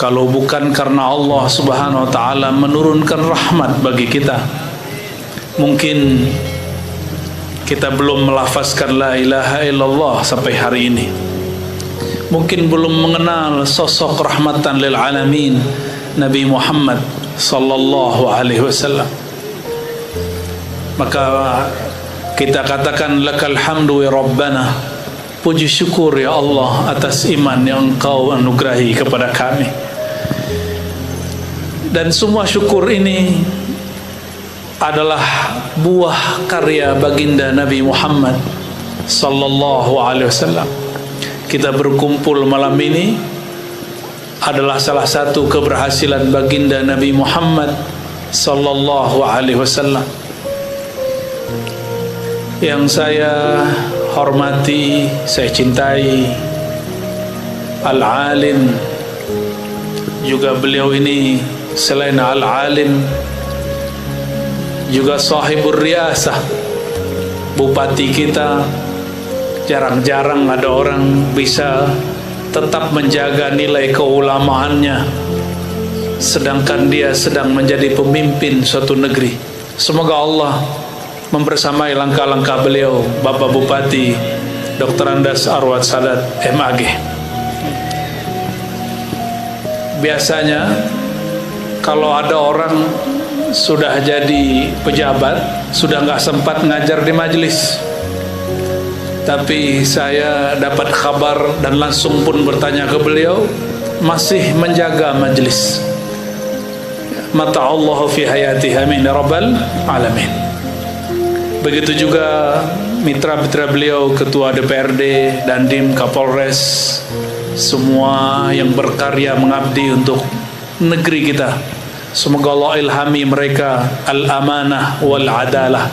Kalau bukan karena Allah Subhanahu wa ta'ala menurunkan rahmat bagi kita, mungkin kita belum melafazkan la ilaha illallah sampai hari ini. Mungkin belum mengenal sosok rahmatan lil alamin Nabi Muhammad sallallahu alaihi wasallam. Maka kita katakan lakal hamdu ya Rabbana, puji syukur ya Allah atas iman yang Engkau anugerahi kepada kami. Dan semua syukur ini adalah buah karya baginda Nabi Muhammad sallallahu alaihi wasallam. Kita berkumpul malam ini adalah salah satu keberhasilan baginda Nabi Muhammad sallallahu alaihi wasallam. Yang saya hormati, saya cintai, Al-Alim, juga beliau ini selain Al-Alim juga sahibur riasah, bupati kita. Jarang-jarang ada orang bisa tetap menjaga nilai keulamaannya sedangkan dia sedang menjadi pemimpin suatu negeri. Semoga Allah membersamai langkah-langkah beliau, Bapak Bupati Dr. Andas Arwad Sadat MAG. Biasanya kalau ada orang sudah jadi pejabat, sudah nggak sempat ngajar di majelis. Tapi saya dapat kabar dan langsung pun bertanya ke beliau, masih menjaga majelis. Mata Allah fi hayati, amin ya rabbal alamin. Begitu juga mitra-mitra beliau, Ketua DPRD, Dandim, Kapolres, semua yang berkarya mengabdi untuk negeri kita. Semoga Allah ilhami mereka al-amanah wal adalah,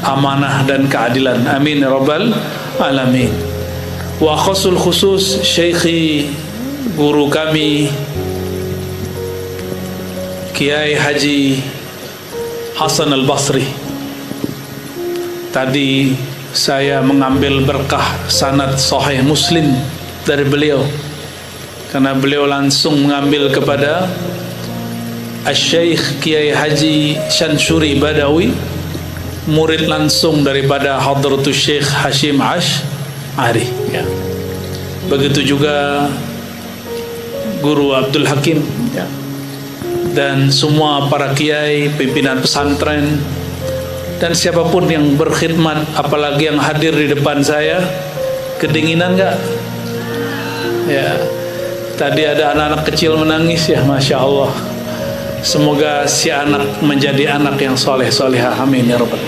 amanah dan keadilan, amin ya rabbal alamin. Wa khasul khusus syekhi, guru kami Kiai Haji Hasan Al-Basri. Tadi saya mengambil berkah sanad Sahih Muslim dari beliau, karena beliau langsung mengambil kepada Asy-Syaikh Kiai Haji Syansyuri Badawi, murid langsung daripada Hadratus Syekh Hashim Ash'ari, ya. Begitu juga Guru Abdul Hakim, ya. Dan semua para kiai, pimpinan pesantren, dan siapapun yang berkhidmat, apalagi yang hadir di depan saya. Kedinginan enggak? Ya, tadi ada anak-anak kecil menangis, ya, Masya Allah. Semoga si anak menjadi anak yang soleh-solehah, amin ya rabbal.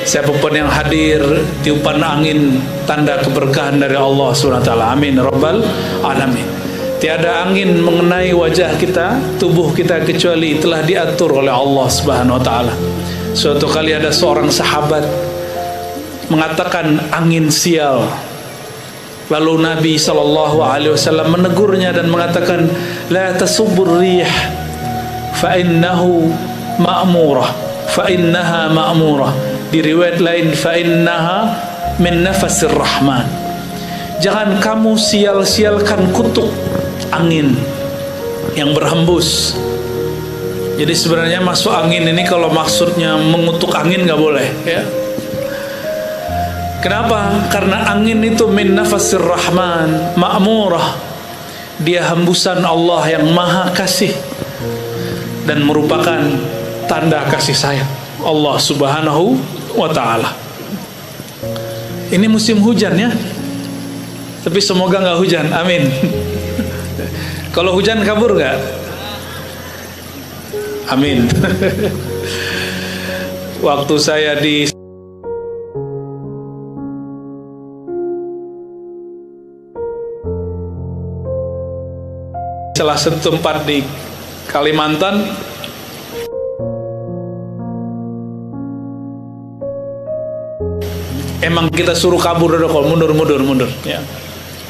Siapapun yang hadir, tiupan angin tanda keberkahan dari Allah SWT, amin ya rabbal alamin. Tiada angin mengenai wajah kita, tubuh kita, kecuali telah diatur oleh Allah Subhanahu wa ta'ala. Suatu kali ada seorang sahabat mengatakan angin sial. Lalu Nabi SAW menegurnya dan mengatakan, la tasubbur rih fa innahu ma'murah, fa innaha ma'murah. Di riwayat lain, fa innaha min nafasir rahman. Jangan kamu sial-sialkan kutuk angin yang berhembus. Jadi sebenarnya masuk angin ini kalau maksudnya mengutuk angin nggak boleh, ya. Kenapa? Karena angin itu min nafasir rahman, ma'murah. Dia hembusan Allah yang maha kasih dan merupakan tanda kasih sayang Allah Subhanahu wa ta'ala. Ini musim hujan, ya, tapi semoga nggak hujan, amin. Kalau hujan kabur nggak? Amin. Waktu saya di salah satu tempat di Kalimantan, emang kita suruh kabur, udah kok mundur, ya.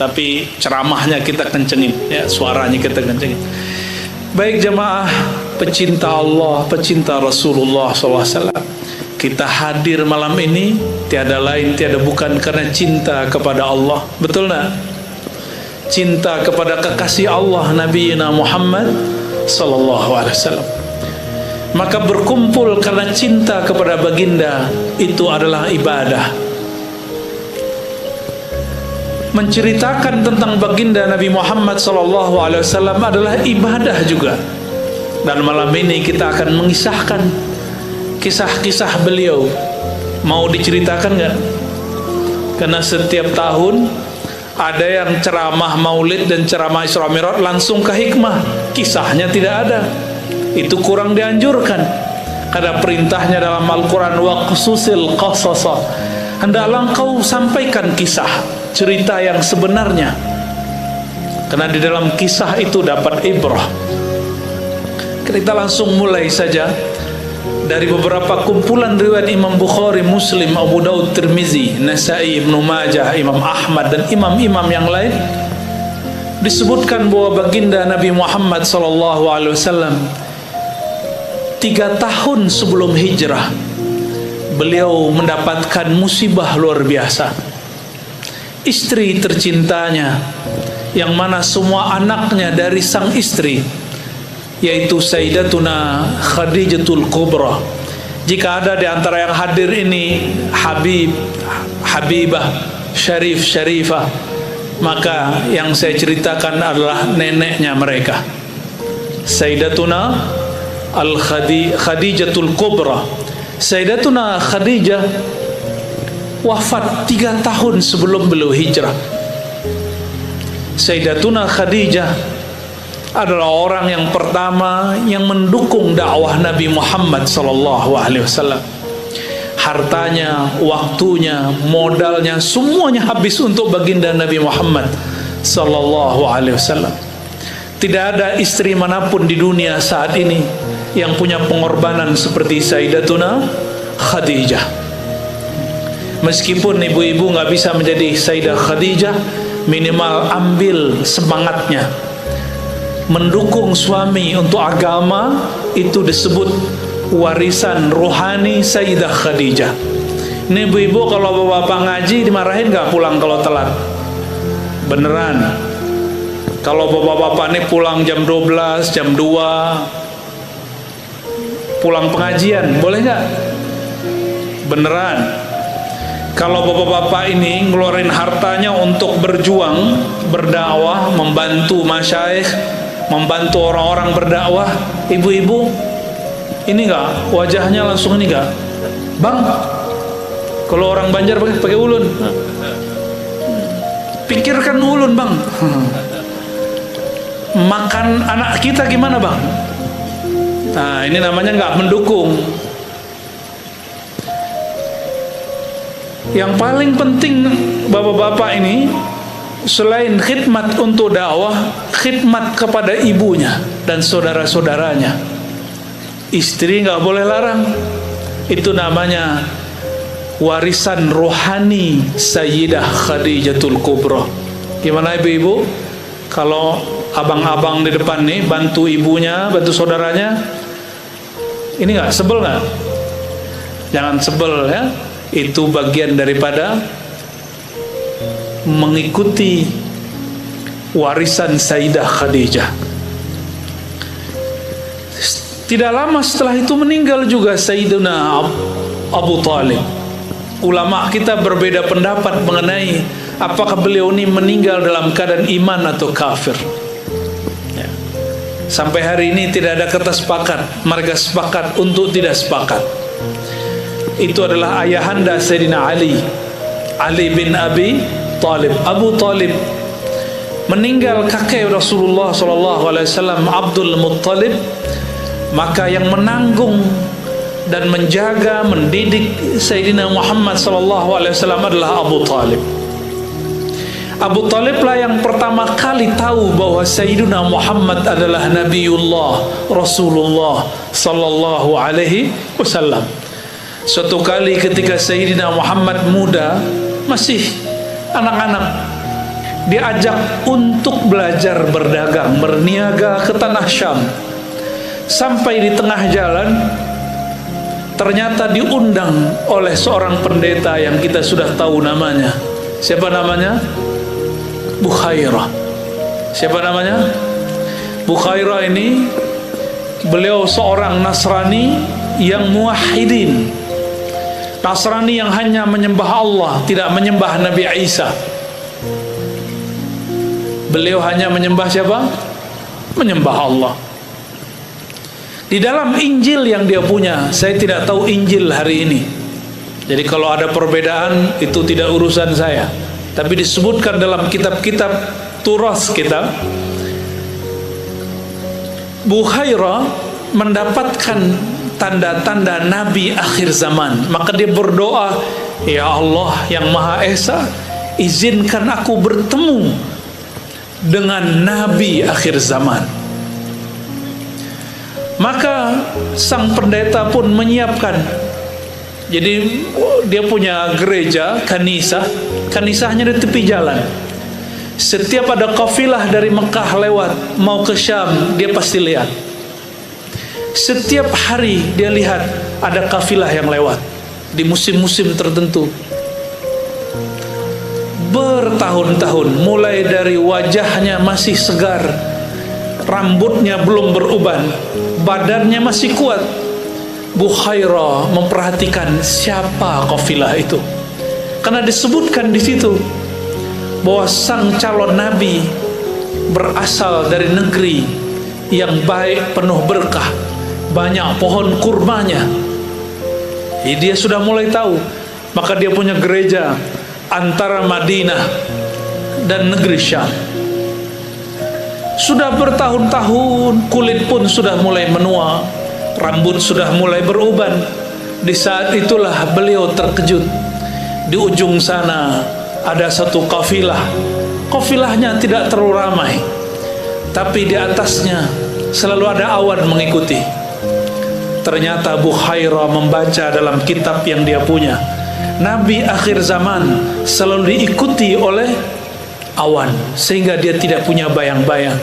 Tapi ceramahnya kita kencengin, ya, suaranya kita kencengin. Baik jamaah pecinta Allah, pecinta Rasulullah SAW, kita hadir malam ini tiada lain tiada bukan karena cinta kepada Allah, betul nak? cinta kepada kekasih Allah Nabi Muhammad sallallahu alaihi wasallam. Maka berkumpul karena cinta kepada baginda itu adalah ibadah. Menceritakan tentang baginda Nabi Muhammad sallallahu alaihi wasallam adalah ibadah juga. Dan malam ini kita akan mengisahkan kisah-kisah beliau. Mau diceritakan nggak? Karena setiap tahun ada yang ceramah maulid dan ceramah Isra Mi'raj langsung ke hikmah, kisahnya tidak ada. Itu kurang dianjurkan, karena perintahnya dalam Al-Quran wa qususil qasasa, hendaklah engkau sampaikan kisah, cerita yang sebenarnya, karena di dalam kisah itu dapat ibrah. Kita langsung mulai saja dari beberapa kumpulan riwayat Imam Bukhari, Muslim, Abu Daud, Tirmizi, Nasai, Ibnu Majah, Imam Ahmad dan imam-imam yang lain. Disebutkan bahwa baginda Nabi Muhammad SAW 3 tahun sebelum hijrah beliau mendapatkan musibah luar biasa. Istri tercintanya, yang mana semua anaknya dari sang istri, yaitu Sayyidatuna Khadijatul Kubra. Jika ada di antara yang hadir ini Habibah, Syarif, Syarifah, maka yang saya ceritakan adalah neneknya mereka, Sayyidatuna Khadijatul Kubra. Sayyidatuna Khadijah wafat 3 tahun sebelum beliau hijrah. Sayyidatuna Khadijah adalah orang yang pertama yang mendukung dakwah Nabi Muhammad SAW. Hartanya, waktunya, modalnya, semuanya habis untuk baginda Nabi Muhammad SAW. Tidak ada istri manapun di dunia saat ini yang punya pengorbanan seperti Sayyidatuna Khadijah. Meskipun ibu-ibu nggak bisa menjadi Sayyidah Khadijah, minimal ambil semangatnya. Mendukung suami untuk agama itu disebut warisan rohani Sayyidah Khadijah. Ini ibu-ibu kalau bapak ngaji dimarahin nggak pulang kalau telat? Beneran. Kalau bapak-bapak ini pulang jam 12, jam 2 pulang pengajian, boleh nggak? Beneran. Kalau bapak-bapak ini ngeluarin hartanya untuk berjuang, berdakwah, membantu masyayikh, membantu orang-orang berdakwah, ibu-ibu ini nggak, wajahnya langsung ini nggak, bang, kalau orang Banjar pakai ulun, pikirkan ulun bang, makan anak kita gimana bang? Nah ini namanya nggak mendukung. Yang paling penting bapak-bapak ini, selain khidmat untuk dakwah, khidmat kepada ibunya dan saudara-saudaranya. Istri nggak boleh larang. Itu namanya warisan rohani Sayyidah Khadijatul Kubra. Gimana ibu-ibu? Kalau abang-abang di depan nih bantu ibunya, bantu saudaranya, ini nggak sebel nggak? Jangan sebel ya. Itu bagian daripada mengikuti warisan Sayyidah Khadijah. Tidak lama setelah itu meninggal juga Sayyidina Abu Talib. Ulama kita berbeda pendapat mengenai apakah beliau ini meninggal dalam keadaan iman atau kafir. Ya. Sampai hari ini tidak ada kata sepakat. Mereka sepakat untuk tidak sepakat. Itu adalah ayahanda Sayyidina Ali bin Abi Talib. Abu Talib meninggal kakek Rasulullah SAW, Abdul Muttalib. Maka yang menanggung dan menjaga, mendidik Sayyidina Muhammad SAW adalah Abu Talib. Abu Talib lah yang pertama kali tahu bahwa Sayyidina Muhammad adalah Nabiullah Rasulullah Sallallahu Alaihi Wasallam. Suatu kali ketika Sayyidina Muhammad muda, masih anak-anak, diajak untuk belajar berdagang, berniaga ke tanah Syam. Sampai di tengah jalan, ternyata diundang oleh seorang pendeta yang kita sudah tahu namanya. Siapa namanya? Bukhairah. Siapa namanya? Bukhairah ini, beliau seorang Nasrani yang muwahhidin. Nasrani yang hanya menyembah Allah, tidak menyembah Nabi Isa. Beliau hanya menyembah siapa? Menyembah Allah. Di dalam Injil yang dia punya, saya tidak tahu Injil hari ini. Jadi kalau ada perbedaan itu tidak urusan saya. Tapi disebutkan dalam kitab-kitab turas kita, Bukhairah mendapatkan tanda-tanda Nabi akhir zaman. Maka dia berdoa, ya Allah yang Maha Esa, izinkan aku bertemu dengan Nabi akhir zaman. Maka sang pendeta pun menyiapkan. Jadi dia punya gereja, kanisahnya di tepi jalan. Setiap ada kafilah dari Mekah lewat mau ke Syam, dia pasti lihat. Setiap hari dia lihat ada kafilah yang lewat di musim-musim tertentu. Bertahun-tahun, mulai dari wajahnya masih segar, rambutnya belum beruban, badannya masih kuat, Bukhairah memperhatikan siapa kafilah itu. Karena disebutkan di situ bahwa sang calon nabi berasal dari negeri yang baik, penuh berkah, banyak pohon kurmanya. Jadi dia sudah mulai tahu. Maka dia punya gereja antara Madinah dan negeri Syam. Sudah bertahun-tahun, kulit pun sudah mulai menua, rambut sudah mulai beruban. Di saat itulah beliau terkejut. Di ujung sana ada satu kafilah. Kafilahnya tidak terlalu ramai, tapi di atasnya selalu ada awan mengikuti. Ternyata Bukhairah membaca dalam kitab yang dia punya, Nabi akhir zaman selalu diikuti oleh awan, sehingga dia tidak punya bayang-bayang.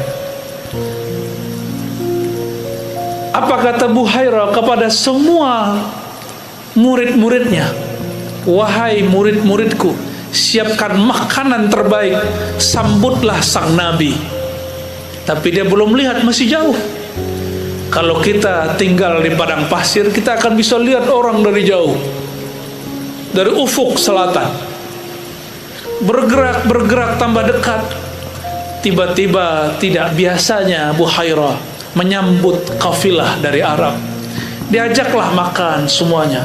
Apa kata Bukhairah kepada semua murid-muridnya? Wahai murid-muridku, siapkan makanan terbaik, sambutlah sang Nabi. Tapi dia belum lihat, masih jauh. Kalau kita tinggal di padang pasir, kita akan bisa lihat orang dari jauh, dari ufuk selatan. Bergerak tambah dekat. Tiba-tiba tidak biasanya Bukhairah menyambut kafilah dari Arab. Diajaklah makan semuanya.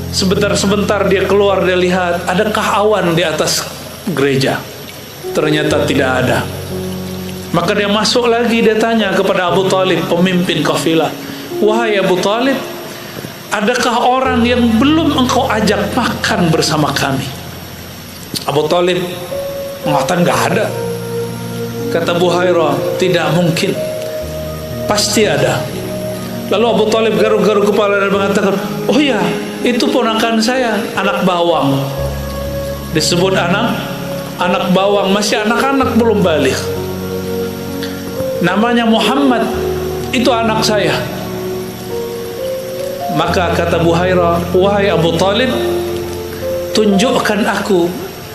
Sebentar-sebentar dia keluar, dia lihat adakah awan di atas gereja. Ternyata tidak ada. Maka dia masuk lagi, dia tanya kepada Abu Talib, pemimpin kafilah, wahai Abu Talib, adakah orang yang belum engkau ajak makan bersama kami? Abu Talib mengatakan enggak ada. Kata Bukhairah, tidak mungkin, pasti ada. Lalu Abu Talib garuk-garuk kepala dan mengatakan, oh ya, itu ponakan saya, anak bawang. Disebut anak bawang, masih anak-anak belum balik. Namanya Muhammad, itu anak saya. Maka kata Bukhairah, wahai Abu Talib, tunjukkan aku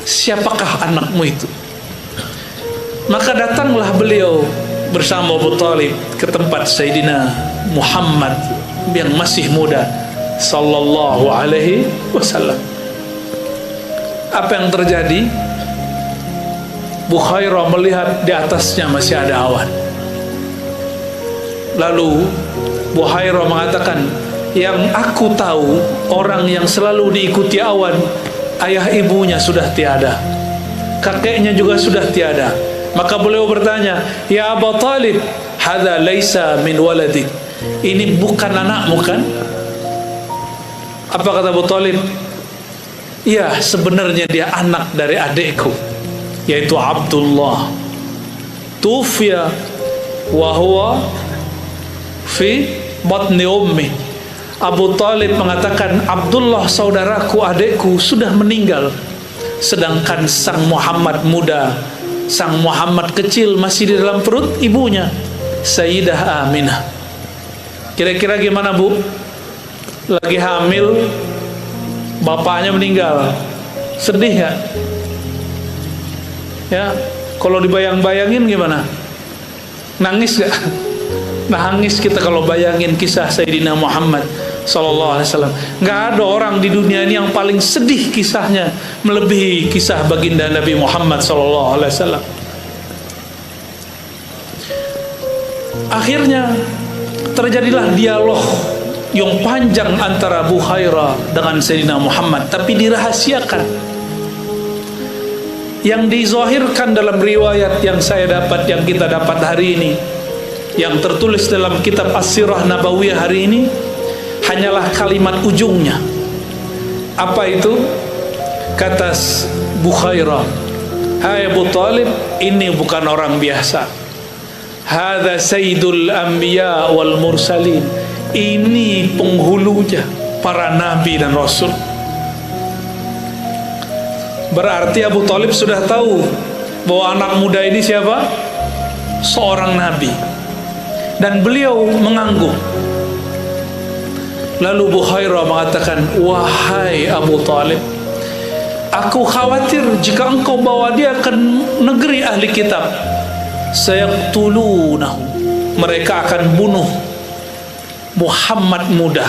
siapakah anakmu itu. Maka datanglah beliau bersama Abu Talib ke tempat Sayyidina Muhammad yang masih muda sallallahu alaihi wasallam. Apa yang terjadi? Bukhairah melihat di atasnya masih ada awan. Lalu Bukhairah mengatakan, yang aku tahu, orang yang selalu diikuti awan, ayah ibunya sudah tiada, kakeknya juga sudah tiada. Maka beliau bertanya, ya Abu Talib, hadza laisa min waladik, ini bukan anakmu kan? Apa kata Abu Talib? Ya, sebenarnya dia anak dari adikku, yaitu Abdullah. Tufiya wa huwa fi batni ummi. Abu Talib mengatakan, Abdullah saudaraku, adikku sudah meninggal, sedangkan sang Muhammad muda, sang Muhammad kecil masih di dalam perut ibunya, Sayyidah Aminah. Kira-kira gimana Bu? Lagi hamil, bapaknya meninggal, sedih ya? Ya, Kalau dibayang-bayangin gimana? Nangis gak? Nangis kita kalau bayangin kisah Sayyidina Muhammad Sallallahu Alaihi Wasallam. Nggak ada orang di dunia ini yang paling sedih kisahnya melebihi kisah baginda Nabi Muhammad Sallallahu Alaihi Wasallam. Akhirnya terjadilah dialog yang panjang antara Abu Hurairah dengan Sayyidina Muhammad, tapi dirahasiakan. Yang dizahirkan dalam riwayat yang saya dapat, yang kita dapat hari ini, yang tertulis dalam kitab As-Sirah Nabawiyah hari ini, hanyalah kalimat ujungnya. Apa itu? Kata Abu Hurairah, "Hai Abu Talib, ini bukan orang biasa. Hadza sayyidul anbiya wal mursalin." Ini penghulunya para nabi dan rasul. Berarti Abu Talib sudah tahu bahwa anak muda ini siapa? Seorang nabi. Dan beliau mengangguk. Lalu Abu Hurairah mengatakan, "Wahai Abu Talib, aku khawatir jika engkau bawa dia ke negeri ahli kitab, sayaqtulunahu, mereka akan bunuh Muhammad muda,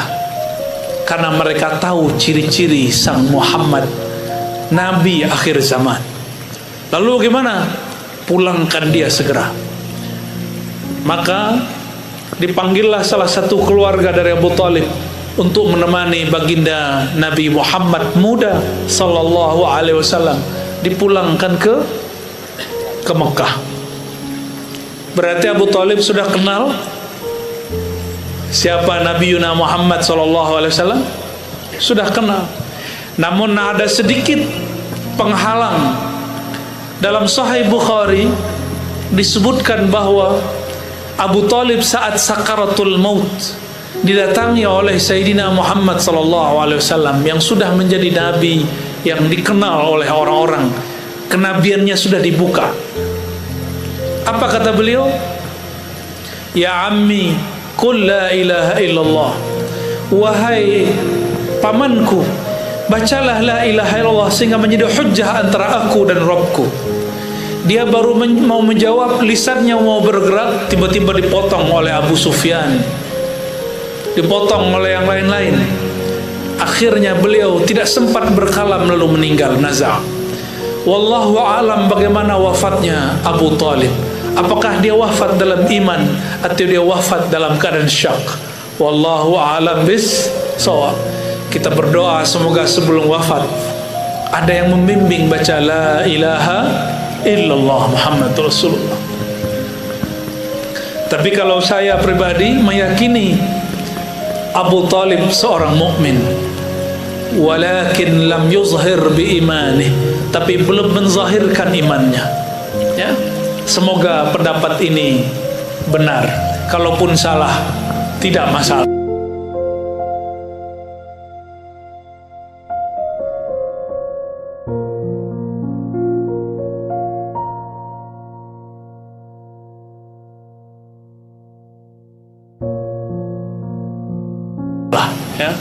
karena mereka tahu ciri-ciri sang Muhammad, Nabi akhir zaman. Lalu gimana? Pulangkan dia segera." Maka dipanggillah salah satu keluarga dari Abu Talib untuk menemani baginda Nabi Muhammad muda Sallallahu Alaihi Wasallam dipulangkan ke Mekah. Berarti Abu Talib sudah kenal siapa Nabi Yuna Muhammad Sallallahu Alaihi Wasallam, sudah kenal. Namun ada sedikit penghalang. Dalam Sahih Bukhari disebutkan bahwa Abu Talib saat sakaratul maut didatangi oleh Sayyidina Muhammad Sallallahu Alaihi Wasallam yang sudah menjadi nabi yang dikenal oleh orang-orang. Kenabiannya sudah dibuka. Apa kata beliau? "Ya ammi, qul la ilaha illallah." Wahai pamanku, bacalah la ilaha illallah sehingga menjadi hujjah antara aku dan Rabbku. Dia baru mau menjawab, lisannya mau bergerak, tiba-tiba dipotong oleh Abu Sufyan, dipotong oleh yang lain-lain. Akhirnya beliau tidak sempat berkalam lalu meninggal naza. Wallahu a'lam bagaimana wafatnya Abu Talib. Apakah dia wafat dalam iman atau dia wafat dalam keadaan syak? Wallahu a'lam bis-shawab. Kita berdoa semoga sebelum wafat ada yang membimbing baca la ilaha illallah Muhammad Rasulullah. Tapi kalau saya pribadi meyakini Abu Talib seorang mukmin, walakin lam yuzhir bi imanih, tapi belum menzahirkan imannya. Ya, semoga pendapat ini benar. Kalaupun salah, tidak masalah. Ya.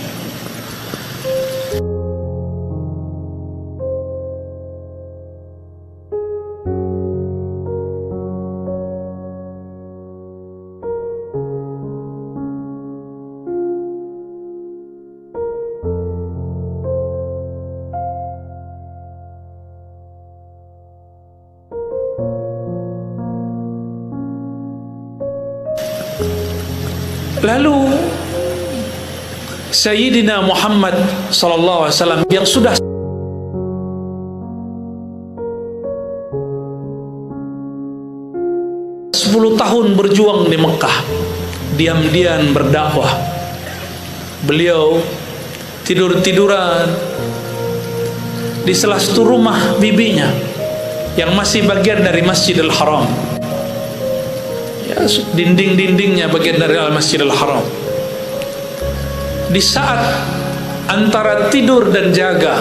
Lalu Sayyidina Muhammad Sallallahu Alaihi Wasallam yang sudah 10 tahun berjuang di Mekah, diam-diam berdakwah. Beliau tidur-tiduran di salah satu rumah bibinya yang masih bagian dari Masjidil Haram. Ya, dinding-dindingnya bagian dari Masjidil Haram. Di saat antara tidur dan jaga,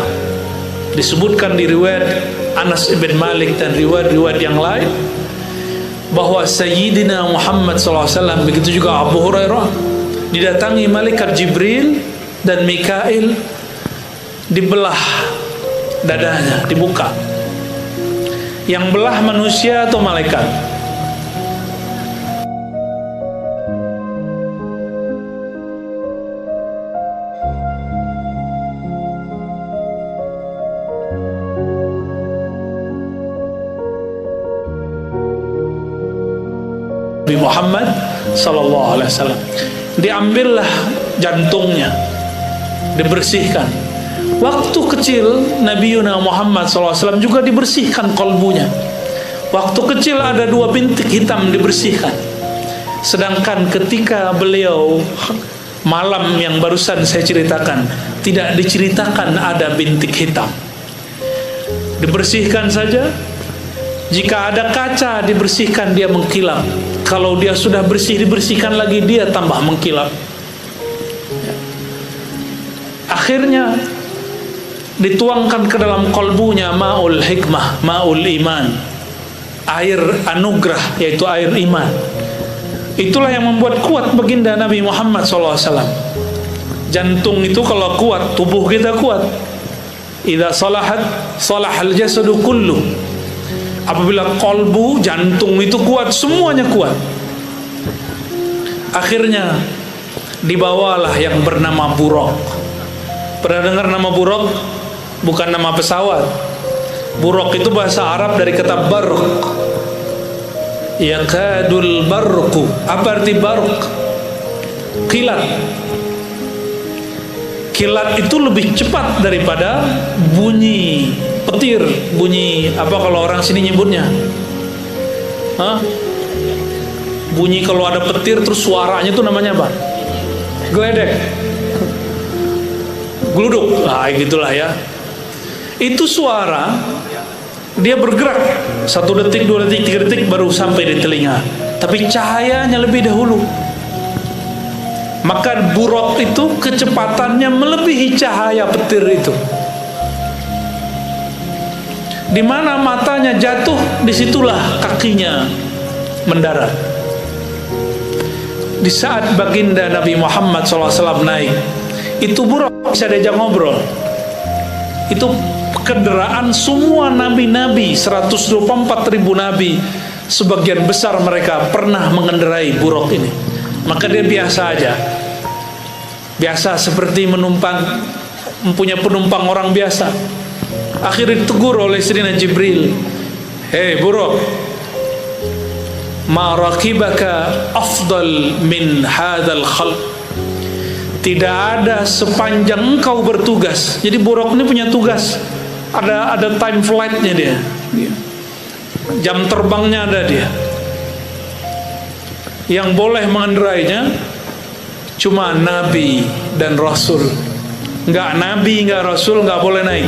disebutkan di riwayat Anas ibn Malik dan riwayat-riwayat yang lain bahwa Sayyidina Muhammad SAW, begitu juga Abu Hurairah, didatangi malaikat Jibril dan Mikail, dibelah dadanya, dibuka. Yang belah manusia atau malaikat? Nabi Muhammad sallallahu alaihi wasallam. Diambillah jantungnya, dibersihkan. Waktu kecil Nabi Muhammad sallallahu alaihi wasallam juga dibersihkan kalbunya. Waktu kecil ada 2 bintik hitam dibersihkan. Sedangkan ketika beliau malam yang barusan saya ceritakan, tidak diceritakan ada bintik hitam. Dibersihkan saja. Jika ada kaca dibersihkan, dia mengkilap. Kalau dia sudah bersih, dibersihkan lagi, dia tambah mengkilap. Akhirnya dituangkan ke dalam kalbunya ma'ul hikmah, ma'ul iman, air anugerah, yaitu air iman. Itulah yang membuat kuat baginda Nabi Muhammad SAW. Jantung itu kalau kuat, tubuh kita kuat. Idza salahat salahal jasadu kullu. Apabila kalbu, jantung itu kuat, semuanya kuat. Akhirnya dibawalah yang bernama Buraq. Pernah dengar nama Buraq? Bukan nama pesawat. Buraq itu bahasa Arab dari kata barq. Yakadul barqu. Apa arti barq? Kilat. Kilat itu lebih cepat daripada bunyi petir, bunyi apa kalau orang sini nyebutnya? Bunyi kalau ada petir terus suaranya itu namanya apa? Geledek, gluduk, gitulah ya. Itu suara, dia bergerak 1 detik, 2 detik, 3 detik baru sampai di telinga. Tapi cahayanya lebih dahulu. Maka Buraq itu kecepatannya melebihi cahaya petir itu. Di mana matanya jatuh, disitulah kakinya mendarat. Di saat baginda Nabi Muhammad SAW naik, itu Buraq bisa diajak ngobrol. Itu kendaraan semua nabi-nabi, 124.000 nabi, sebagian besar mereka pernah mengendarai Buraq ini. Maka dia biasa aja, biasa seperti mempunyai penumpang orang biasa. Akhirnya ditegur oleh Sayyidina Jibril, "Hei Buraq, ma rakibaka afdal min hadzal khalq." Tidak ada sepanjang engkau bertugas. Jadi Buraq ini punya tugas. Ada time flightnya dia. Jam terbangnya ada dia. Yang boleh mengendarainya cuma Nabi dan Rasul. Nggak Nabi, nggak Rasul, nggak boleh naik.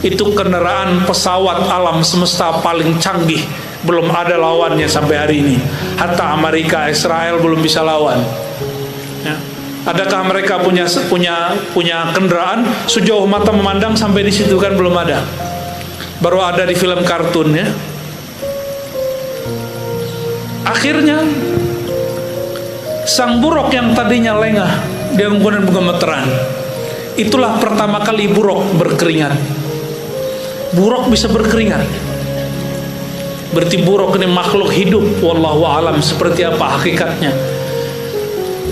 Itu kendaraan pesawat alam semesta paling canggih. Belum ada lawannya sampai hari ini. Hatta Amerika, Israel belum bisa lawan. Ya. Adakah mereka punya kendaraan sejauh mata memandang sampai di situ? Kan belum ada. Baru ada di film kartun ya. Akhirnya sang Buraq yang tadinya lengah, dia menggunakan gemeteran. Itulah pertama kali Buraq berkeringat. Buraq bisa berkeringat. Berarti Buraq ini makhluk hidup. Wallahu alam seperti apa hakikatnya.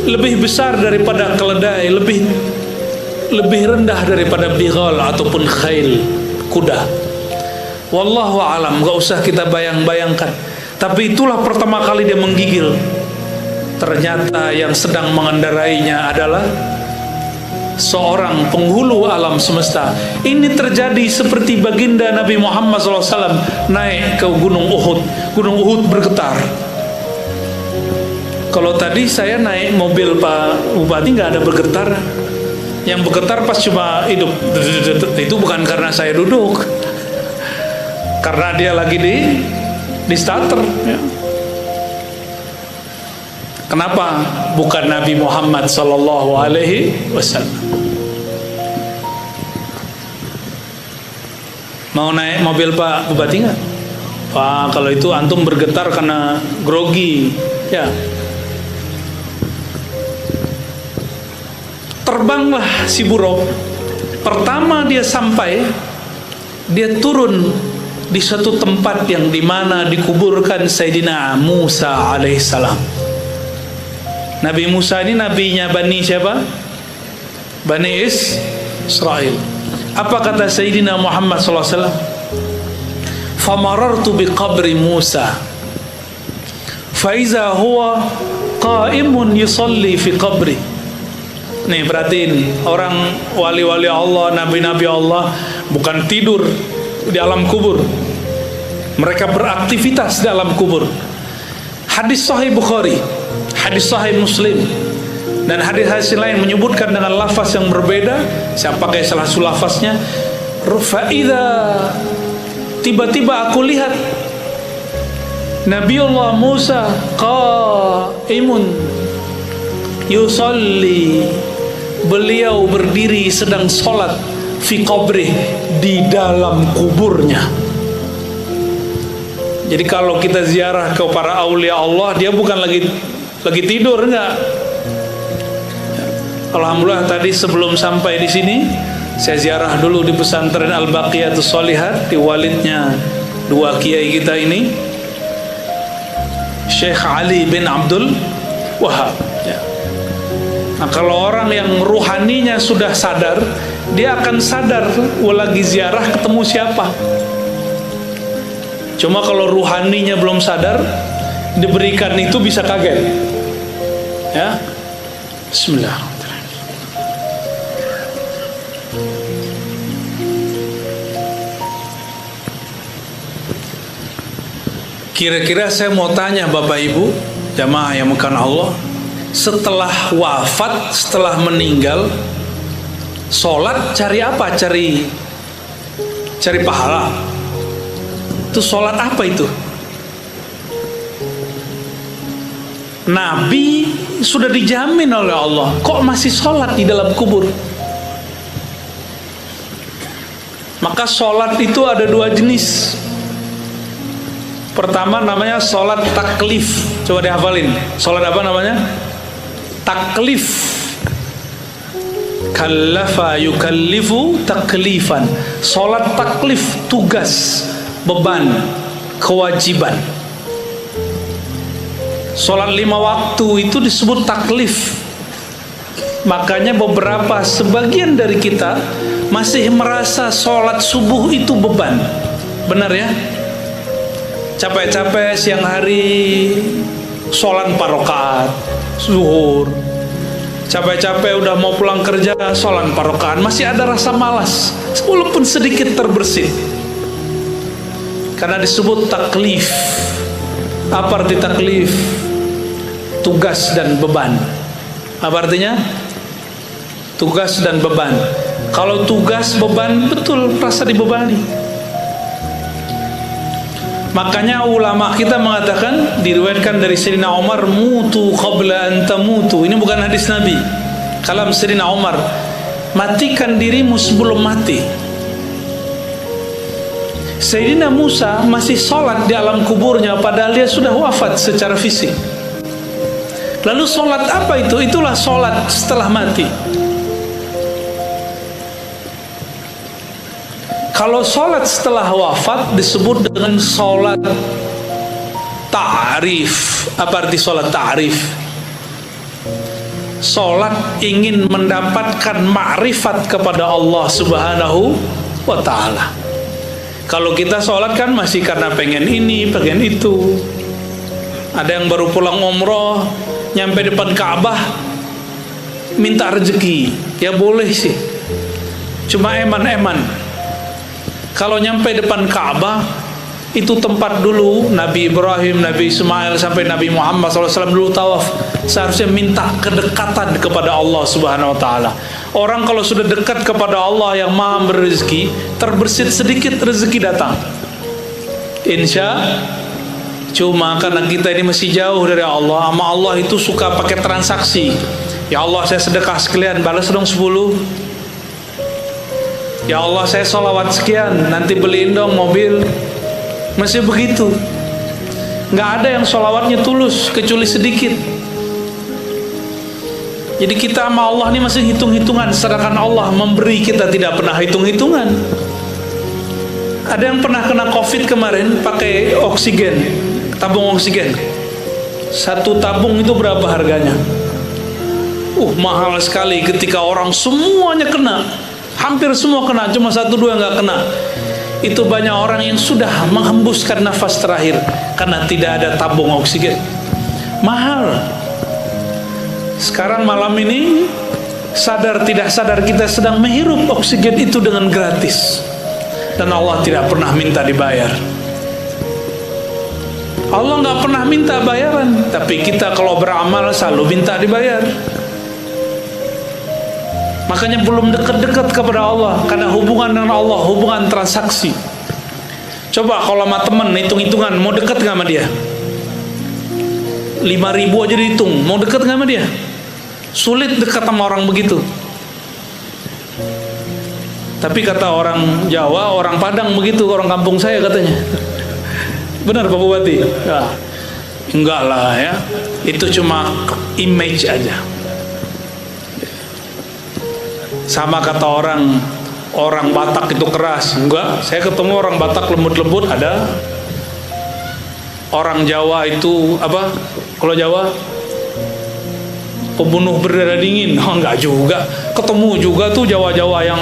Lebih besar daripada keledai, lebih rendah daripada bighal ataupun khail, kuda. Wallahu alam, gak usah kita bayang-bayangkan. Tapi itulah pertama kali dia menggigil. Ternyata yang sedang mengendarainya adalah seorang penghulu alam semesta. Ini terjadi seperti baginda Nabi Muhammad SAW naik ke Gunung Uhud. Gunung Uhud bergetar. Kalau tadi saya naik mobil Pak Bupati nggak ada bergetar. Yang bergetar pas cuma hidup. Itu bukan karena saya duduk, karena dia lagi di starter ya. Kenapa? Bukan Nabi Muhammad sallallahu alaihi wasallam. Mau naik mobil Pak Bupati nggak? Pak, kalau itu antum bergetar karena grogi ya. Terbanglah si Buraq. Pertama dia sampai, dia turun di satu tempat yang dimana dikuburkan Sayyidina Musa alaihissalam. Nabi Musa ini nabinya Bani siapa? Bani Israel. Apa kata Sayyidina Muhammad SAW? Famarartu biqabri Musa faiza huwa qaimun yusalli fi qabri. Nih perhatiin, orang wali-wali Allah, nabi-nabi Allah bukan tidur di alam kubur, mereka beraktivitas di alam kubur. Hadis Sahih Bukhari, hadis Sahih Muslim, dan hadis-hadis lain menyebutkan dengan lafaz yang berbeda. Saya pakai salah satu lafaznya. Fa'idha, tiba-tiba aku lihat Nabiullah Musa qaimun yusalli, beliau berdiri sedang sholat fi qabri, di dalam kuburnya. Jadi kalau kita ziarah ke para aulia Allah, dia bukan lagi tidur, enggak. Alhamdulillah tadi sebelum sampai di sini saya ziarah dulu di pesantren Al-Baqiyatus Shalihat, di walidnya dua kiai kita ini, Syekh Ali bin Abdul Wahab. Nah, kalau orang yang ruhaninya sudah sadar, dia akan sadar lagi ziarah ketemu siapa. Cuma kalau ruhaninya belum sadar, diberikan itu bisa kaget. Ya, Bismillah. Kira-kira saya mau tanya Bapak Ibu jamaah yang bukan Allah, setelah wafat, setelah meninggal, sholat cari apa? Cari pahala. Itu sholat apa itu? Nabi sudah dijamin oleh Allah, kok masih sholat di dalam kubur? Maka sholat itu ada dua jenis. Pertama namanya sholat taklif. Coba dihafalin, sholat apa namanya? Taklif. Kallafa yukallifu taklifan. Sholat taklif, tugas, beban, kewajiban. Sholat 5 waktu itu disebut taklif. Makanya sebagian dari kita masih merasa sholat subuh itu beban. Benar ya? Capek-capek siang hari sholat 4 rakaat zuhur, capek-capek udah mau pulang kerja sholat 4 rakaat, masih ada rasa malas walaupun sedikit terbersih, karena disebut taklif. Apa arti taklif? Tugas dan beban. Apa artinya? Tugas dan beban. Kalau tugas beban, betul rasa dibebani. Makanya ulama kita mengatakan, diriwayatkan dari Sayyidina Umar, mutu qabla an tamutu. Ini bukan hadis Nabi, kalam Sayyidina Umar, matikan dirimu sebelum mati. Sayyidina Musa masih sholat di alam kuburnya, padahal dia sudah wafat secara fisik. Lalu sholat apa itu? Itulah sholat setelah mati. Kalau sholat setelah wafat disebut dengan sholat ta'rif. Apa arti sholat ta'rif? Sholat ingin mendapatkan ma'rifat kepada Allah Subhanahu wa ta'ala. Kalau kita sholat kan masih karena pengen ini, pengen itu. Ada yang baru pulang umroh, nyampe depan Ka'bah minta rezeki, ya boleh sih, cuma eman-eman. Kalau nyampe depan Ka'bah, itu tempat dulu Nabi Ibrahim, Nabi Ismail sampai Nabi Muhammad SAW dulu tawaf. Seharusnya minta kedekatan kepada Allah Subhanahu wa ta'ala. Orang kalau sudah dekat kepada Allah yang maha berrezeki, terbersit sedikit rezeki datang, insya. Cuma karena kita ini masih jauh dari Allah, sama Allah itu suka pakai transaksi. Ya Allah, saya sedekah sekalian, balas dong 10. Ya Allah, saya sholawat sekian, nanti beliin dong mobil. Masih begitu. Nggak ada yang sholawatnya tulus kecuali sedikit. Jadi kita sama Allah ini masih hitung-hitungan, sedangkan Allah memberi, kita tidak pernah hitung-hitungan. Ada yang pernah kena COVID kemarin pakai oksigen, tabung oksigen. Satu tabung itu berapa harganya? Mahal sekali ketika orang semuanya kena. Hampir semua kena, cuma 1-2 yang nggak kena. Itu banyak orang yang sudah menghembuskan nafas terakhir karena tidak ada tabung oksigen. Mahal. Sekarang malam ini, sadar tidak sadar kita sedang menghirup oksigen itu dengan gratis. Dan Allah tidak pernah minta dibayar. Allah nggak pernah minta bayaran, tapi kita kalau beramal selalu minta dibayar. Makanya belum dekat-dekat kepada Allah, karena hubungan dengan Allah, hubungan transaksi. Coba kalau sama temen hitung-hitungan, mau dekat nggak sama dia? 5.000 aja dihitung, mau dekat nggak sama dia? Sulit dekat sama orang begitu. Tapi kata orang Jawa, orang Padang begitu, orang kampung saya katanya. Benar Pak Bupati? Ya. Enggak lah ya, itu cuma image aja. Sama kata orang Batak itu keras. Enggak, saya ketemu orang Batak lembut-lembut ada. Orang Jawa itu apa? Kalau Jawa pembunuh berdarah dingin. Oh, enggak juga. Ketemu juga tuh Jawa-Jawa yang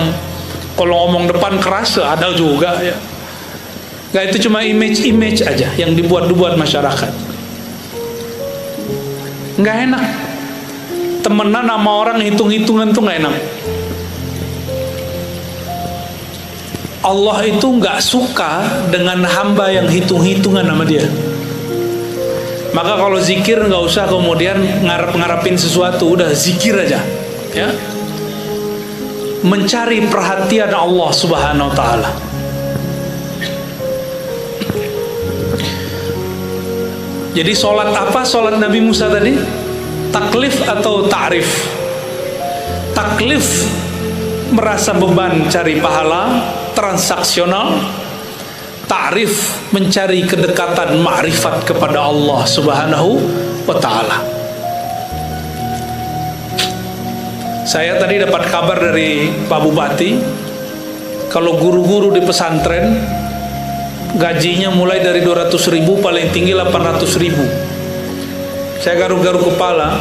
kalau ngomong depan keras ada juga ya. Enggak, itu cuma image aja yang dibuat masyarakat. Enggak enak. Temenan sama orang hitung-hitungan tuh enggak enak. Allah itu nggak suka dengan hamba yang hitung-hitungan sama dia. Maka kalau zikir nggak usah kemudian ngarep-ngarepin sesuatu, udah zikir aja, ya. Mencari perhatian Allah Subhanahu Wa Taala. Jadi sholat apa? Sholat Nabi Musa tadi? Taklif atau ta'rif? Taklif merasa beban cari pahala, transaksional. Ta'rif mencari kedekatan ma'rifat kepada Allah Subhanahu wa Ta'ala. Saya tadi dapat kabar dari Pak Bupati, kalau guru-guru di pesantren gajinya mulai dari 200.000, paling tinggi 800.000. Saya garuk-garuk kepala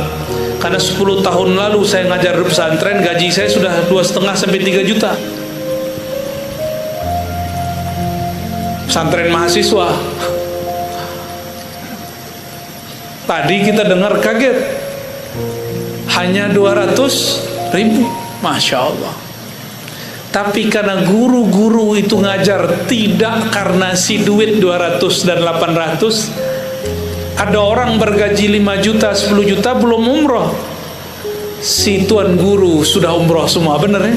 karena 10 tahun lalu saya ngajar di pesantren, gaji saya sudah 2,5 sampai 3 juta. Pesantren mahasiswa. Tadi kita dengar kaget, hanya 200.000, Masya Allah. Tapi karena guru-guru itu ngajar tidak karena si duit 200 dan 800. Ada orang bergaji 5 juta, 10 juta belum umroh. Si tuan guru sudah umroh semua, bener ya?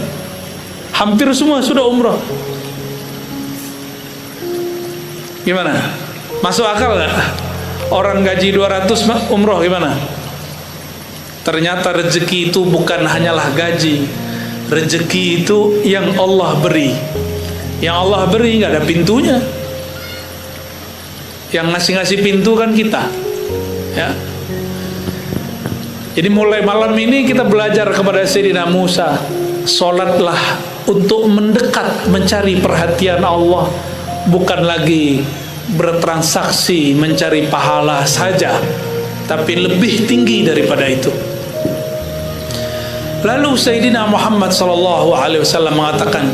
Hampir semua sudah umroh. Gimana? Masuk akal nggak? Orang gaji 200 umroh gimana? Ternyata rezeki itu bukan hanyalah gaji. Rezeki itu yang Allah beri. Yang Allah beri nggak ada pintunya. Yang ngasih-ngasih pintu kan kita, ya. Jadi mulai malam ini kita belajar kepada Sayyidina Musa, sholatlah untuk mendekat mencari perhatian Allah, bukan lagi bertransaksi mencari pahala saja, tapi lebih tinggi daripada itu. Lalu Sayyidina Muhammad SAW mengatakan,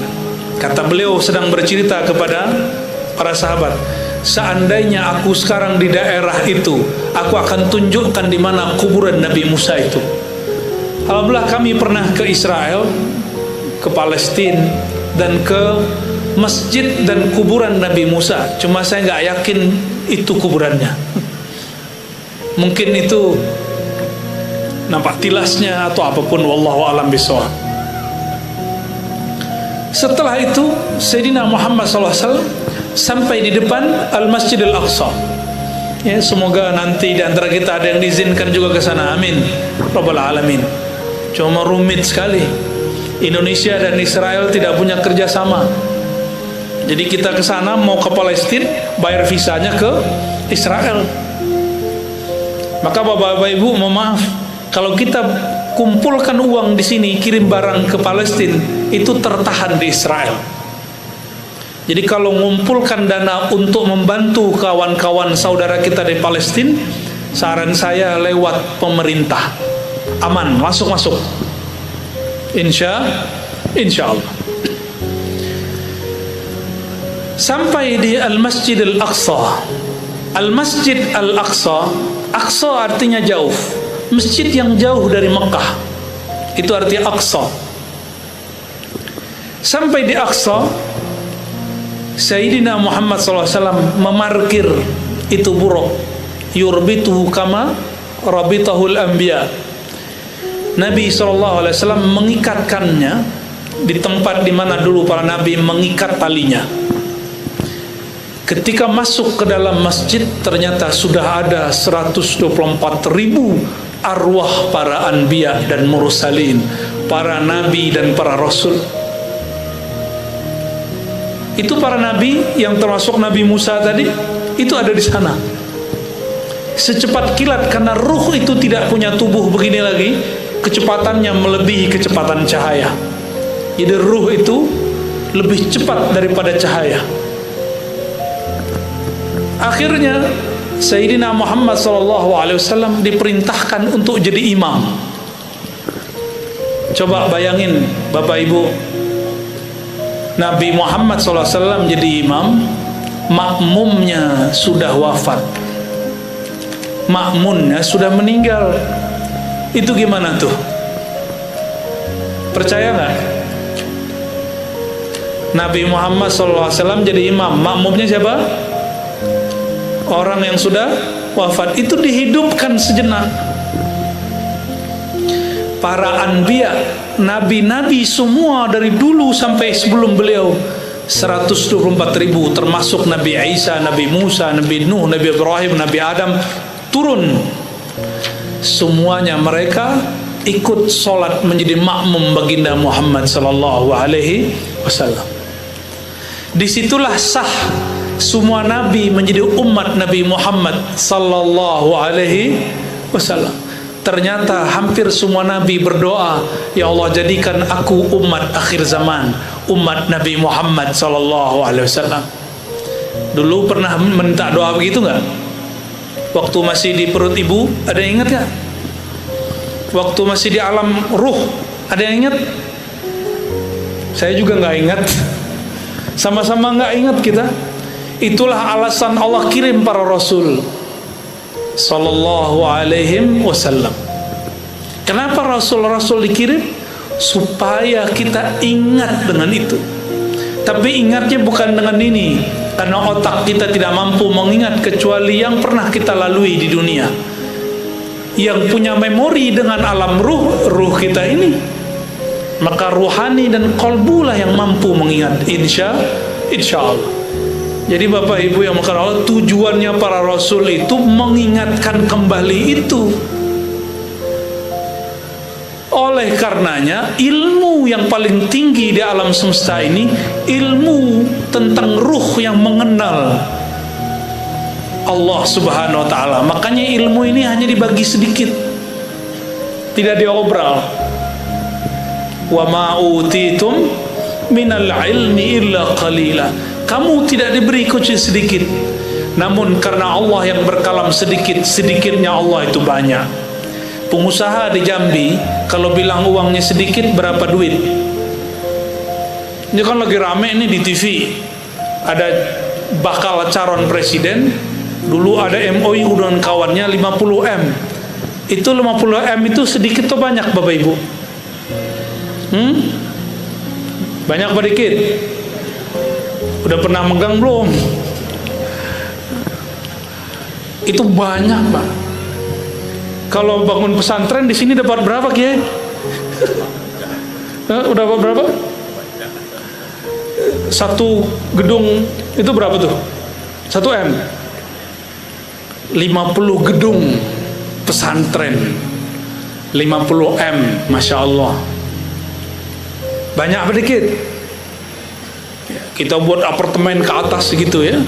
kata beliau sedang bercerita kepada para sahabat, seandainya aku sekarang di daerah itu, aku akan tunjukkan di mana kuburan Nabi Musa itu. Alhamdulillah kami pernah ke Israel, ke Palestina, dan ke masjid dan kuburan Nabi Musa. Cuma saya nggak yakin itu kuburannya. Mungkin itu nampak tilasnya atau apapun, wallahu a'lam bishawab. Setelah itu Sayyidina Muhammad SAW sampai di depan Al-Masjid Al-Aqsa. Ya, semoga nanti di antara kita ada yang diizinkan juga ke sana. Amin Rabbal Alamin. Cuma rumit sekali. Indonesia dan Israel tidak punya kerjasama. Jadi kita ke sana mau ke Palestina, bayar visanya ke Israel. Maka Bapak Ibu, mohon maaf, kalau kita kumpulkan uang di sini kirim barang ke Palestina, itu tertahan di Israel. Jadi kalau mengumpulkan dana untuk membantu kawan-kawan saudara kita di Palestina, saran saya lewat pemerintah. Aman, masuk. Insya Allah. Sampai di Al-Masjid Al-Aqsa. Al-Masjid Al-Aqsa, Aqsa artinya jauh, masjid yang jauh dari Mekah, itu artinya Aqsa. Sampai di Aqsa, Sayyidina Muhammad SAW memarkir itu buruk, yurbituhu kama rabitahul anbiya. Nabi SAW mengikatkannya di tempat di mana dulu para nabi mengikat talinya. Ketika masuk ke dalam masjid, ternyata sudah ada 124.000 arwah para anbiya dan mursalin, para nabi dan para rasul. Itu para nabi yang termasuk Nabi Musa tadi, itu ada di sana. Secepat kilat, karena ruh itu tidak punya tubuh begini lagi, kecepatannya melebihi kecepatan cahaya. Jadi ruh itu lebih cepat daripada cahaya. Akhirnya Sayyidina Muhammad SAW diperintahkan untuk jadi imam. Coba bayangin Bapak Ibu, Nabi Muhammad SAW jadi imam, makmumnya sudah wafat, makmunnya sudah meninggal. Itu gimana tuh? Percaya nggak? Nabi Muhammad SAW jadi imam, makmumnya siapa? Orang yang sudah wafat. Itu dihidupkan sejenak. Para anbiya, nabi-nabi semua dari dulu sampai sebelum beliau, 124.000, termasuk Nabi Isa, Nabi Musa, Nabi Nuh, Nabi Ibrahim, Nabi Adam, turun. Semuanya mereka ikut sholat menjadi makmum baginda Muhammad sallallahu alaihi wasallam. Disitulah sah semua nabi menjadi umat Nabi Muhammad sallallahu alaihi wasallam. Ternyata hampir semua nabi berdoa, ya Allah jadikan aku umat akhir zaman, umat Nabi Muhammad sallallahu alaihi wasallam. Dulu pernah minta doa begitu nggak? Waktu masih di perut ibu, ada yang ingat nggak? Waktu masih di alam ruh, ada yang ingat? Saya juga nggak ingat. Sama-sama nggak ingat kita. Itulah alasan Allah kirim para rasul sallallahu alaihi wasallam. Kenapa rasul-rasul dikirim? Supaya kita ingat dengan itu. Tapi ingatnya bukan dengan ini, karena otak kita tidak mampu mengingat kecuali yang pernah kita lalui di dunia. Yang punya memori dengan alam ruh kita ini, maka ruhani dan qalbulah yang mampu mengingat. Insya Allah. Jadi Bapak Ibu yang makan Allah, tujuannya para rasul itu mengingatkan kembali itu. Oleh karenanya ilmu yang paling tinggi di alam semesta ini, ilmu tentang ruh yang mengenal Allah Subhanahu wa ta'ala. Makanya ilmu ini hanya dibagi sedikit, tidak diobral. Wa ma utitum minal ilmi illa qalila. Kamu tidak diberi kecuali sedikit, namun karena Allah yang berkalam sedikit, sedikitnya Allah itu banyak. Pengusaha di Jambi kalau bilang uangnya sedikit, berapa duit? Ini kan lagi rame ini di TV, ada bakal calon presiden. Dulu ada MOU dengan kawannya 50M. Itu 50M itu sedikit atau banyak Bapak Ibu? Banyak apa dikit? Udah pernah megang belum? Itu banyak Pak. Kalau bangun pesantren di sini dapat berapa Kiai? Udah dapat berapa? Satu gedung itu berapa tuh? 1M. 50 gedung pesantren, 50M, Masya Allah. Banyak apa dikit? Kita buat apartemen ke atas gitu ya.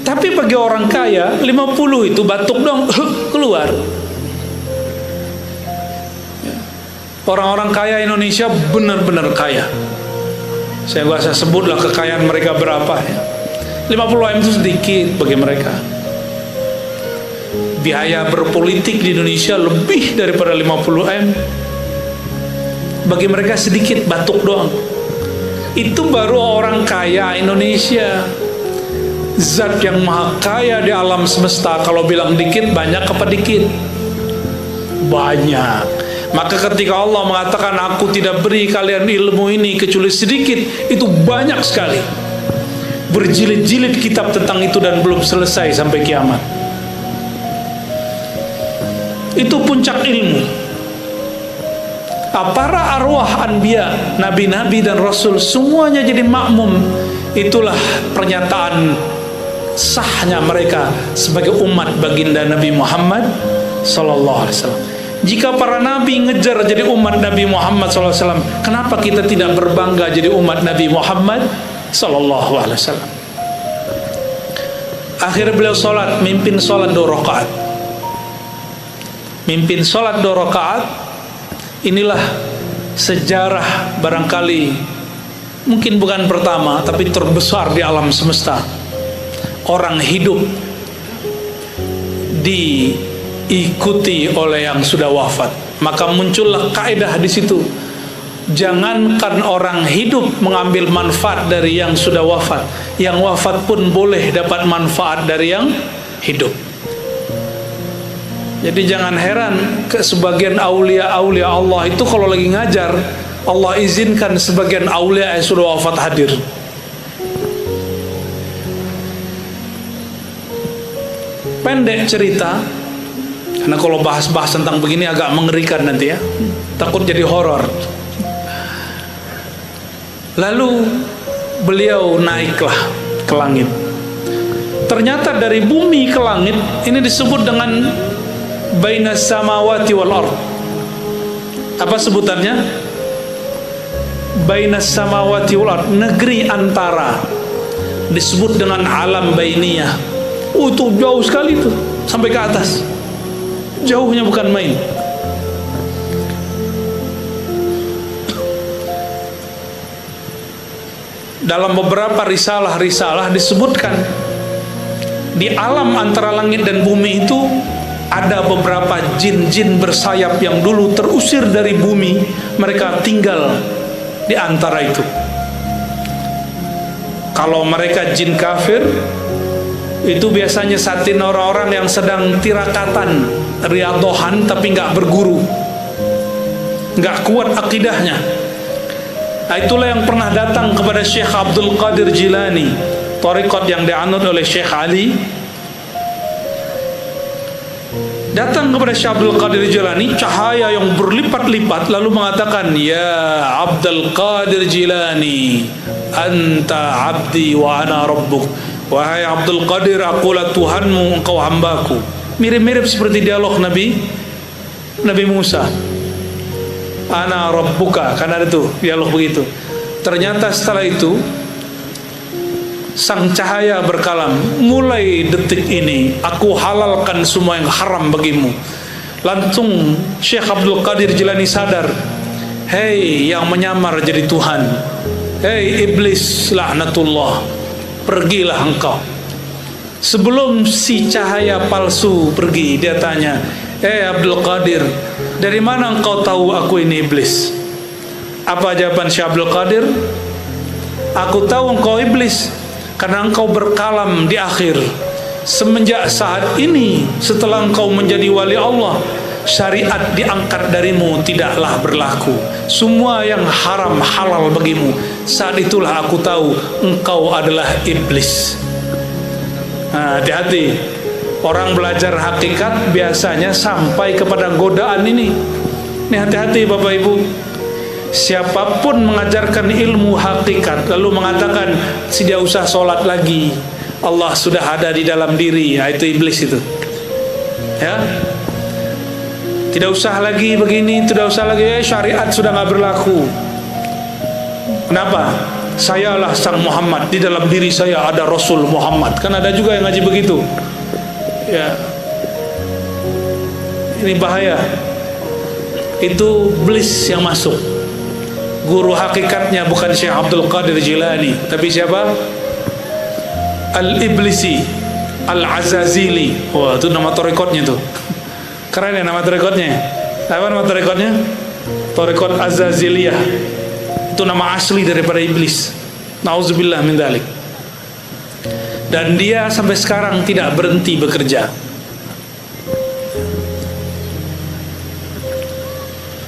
Tapi bagi orang kaya 50 itu batuk dong keluar. Orang-orang kaya Indonesia benar-benar kaya. Saya nggak usah sebutlah kekayaan mereka berapa ya. 50 M itu sedikit bagi mereka. Biaya berpolitik di Indonesia lebih daripada 50 M. Bagi mereka sedikit, batuk doang. Itu baru orang kaya Indonesia. Zat yang maha kaya di alam semesta, kalau bilang dikit, banyak apa dikit? Banyak. Maka ketika Allah mengatakan aku tidak beri kalian ilmu ini kecuali sedikit, itu banyak sekali. Berjilid-jilid kitab tentang itu dan belum selesai sampai kiamat. Itu puncak ilmu. Para arwah anbiya, nabi-nabi dan rasul semuanya jadi makmum. Itulah pernyataan sahnya mereka sebagai umat baginda Nabi Muhammad sallallahu alaihi wasallam. Jika para nabi ngejar jadi umat Nabi Muhammad sallallahu alaihi wasallam, kenapa kita tidak berbangga jadi umat Nabi Muhammad sallallahu alaihi wasallam? Akhirnya beliau sholat, mimpin sholat 2 rakaat. Mimpin sholat 2 rakaat. Inilah sejarah barangkali mungkin bukan pertama tapi terbesar di alam semesta. Orang hidup diikuti oleh yang sudah wafat. Maka muncullah kaidah di situ. Jangankan orang hidup mengambil manfaat dari yang sudah wafat, yang wafat pun boleh dapat manfaat dari yang hidup. Jadi jangan heran ke sebagian aulia-aulia Allah itu kalau lagi ngajar, Allah izinkan sebagian aulia yang sudah wafat hadir. Pendek cerita, karena kalau bahas-bahas tentang begini agak mengerikan nanti ya, takut jadi horor. Lalu beliau naiklah ke langit. Ternyata dari bumi ke langit ini disebut dengan bainas samawati wal ard. Apa sebutannya? Bainas samawati wal ard, negeri antara. Disebut dengan alam bainiyah. Itu jauh sekali tuh, sampai ke atas. Jauhnya bukan main. Dalam beberapa risalah-risalah disebutkan di alam antara langit dan bumi itu ada beberapa jin-jin bersayap yang dulu terusir dari bumi, mereka tinggal di antara itu. Kalau mereka jin kafir, itu biasanya satin orang-orang yang sedang tirakatan, riadohan tapi nggak berguru, nggak kuat akidahnya. Nah, itulah yang pernah datang kepada Syekh Abdul Qadir Jilani, thariqat yang dianut oleh Syekh Ali. Datang kepada Syekh Abdul Qadir Jilani, cahaya yang berlipat-lipat, lalu mengatakan, ya Abdul Qadir Jilani, anta abdi wa ana rabbuk. Wahai Abdul Qadir, akulah Tuhanmu, engkau hambaku. Mirip-mirip seperti dialog Nabi Musa. Ana rabbuka, kan ada tuh dialog begitu. Ternyata setelah itu sang cahaya berkalam, mulai detik ini aku halalkan semua yang haram bagimu. Langsung Syekh Abdul Qadir Jilani sadar, hei yang menyamar jadi Tuhan, hei iblis laknatullah, pergilah engkau. Sebelum si cahaya palsu pergi, dia tanya, Abdul Qadir, dari mana engkau tahu aku ini iblis? Apa jawaban Syekh Abdul Qadir? Aku tahu engkau iblis karena engkau berkalam di akhir. Semenjak saat ini, setelah engkau menjadi wali Allah, syariat diangkat darimu tidaklah berlaku. Semua yang haram halal bagimu. Saat itulah aku tahu engkau adalah iblis. Nah, hati-hati. Orang belajar hakikat biasanya sampai kepada godaan ini. Ini hati-hati Bapak Ibu. Siapapun mengajarkan ilmu hakikat lalu mengatakan tidak usah sholat lagi, Allah sudah ada di dalam diri, itu iblis itu. Ya, tidak usah lagi begini, tidak usah lagi, syariat sudah nggak berlaku. Kenapa? Sayalah sang Muhammad, di dalam diri saya ada Rasul Muhammad. Kan ada juga yang ngaji begitu. Ya, ini bahaya. itu iblis yang masuk. Guru hakikatnya bukan Syekh Abdul Qadir Jilani, tapi siapa? Al-Iblisi, Al-Azazili. Wah, itu nama tarekatnya tuh. Keren ya nama tarekatnya. Apa nama tarekatnya? Tarekat Azaziliyah. Itu nama asli daripada iblis. Nauzubillah min dzalik. Dan dia sampai sekarang tidak berhenti bekerja.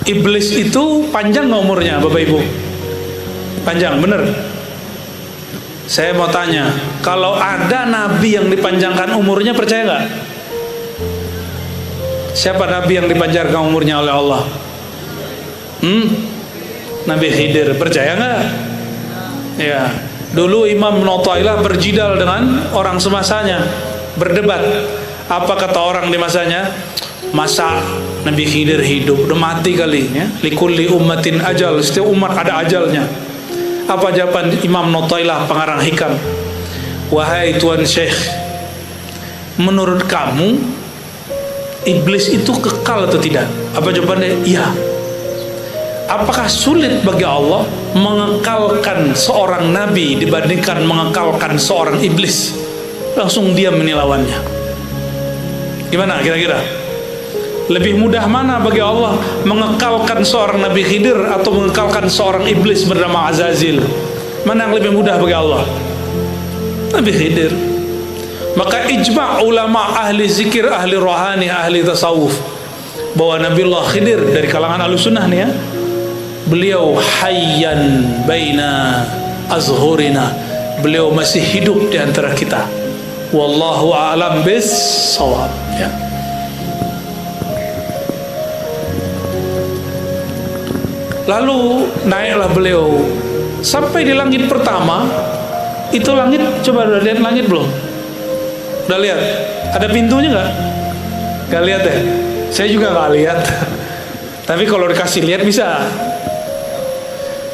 Iblis itu panjang nggak umurnya, Bapak Ibu? Panjang, bener? Saya mau tanya, kalau ada nabi yang dipanjangkan umurnya, percaya nggak? Siapa nabi yang dipanjangkan umurnya oleh Allah? Nabi Khidir, percaya nggak? Ya, dulu Imam Ibn Athillah berjidal dengan orang semasanya, berdebat. Apa kata orang di masanya? Masa Nabi Khidir hidup, udah mati kali ya. Likulli ummatin ajal, setiap umat ada ajalnya. Apa jawaban Imam Ibn Athillah pengarang hikam? Wahai Tuan Syekh, menurut kamu iblis itu kekal atau tidak? Apa jawabannya? Iya. Apakah sulit bagi Allah mengekalkan seorang nabi dibandingkan mengekalkan seorang iblis? Langsung dia menilawannya. Gimana kira-kira? Lebih mudah mana bagi Allah mengekalkan seorang Nabi Khidir atau mengekalkan seorang iblis bernama Azazil? Mana yang lebih mudah bagi Allah? Nabi Khidir. Maka ijma' ulama ahli zikir, ahli rohani, ahli tasawuf bahwa Nabiullah Khidir dari kalangan Ahlussunnah nih ya, beliau hayyan baina azhurina, beliau masih hidup di antara kita. Wallahu a'lam bis-shawab ya. Lalu naiklah beliau sampai di langit pertama. Itu langit, coba udah lihat langit belum? Udah lihat? Ada pintunya nggak? Nggak lihat ya? Saya juga nggak lihat. Tapi kalau dikasih lihat bisa.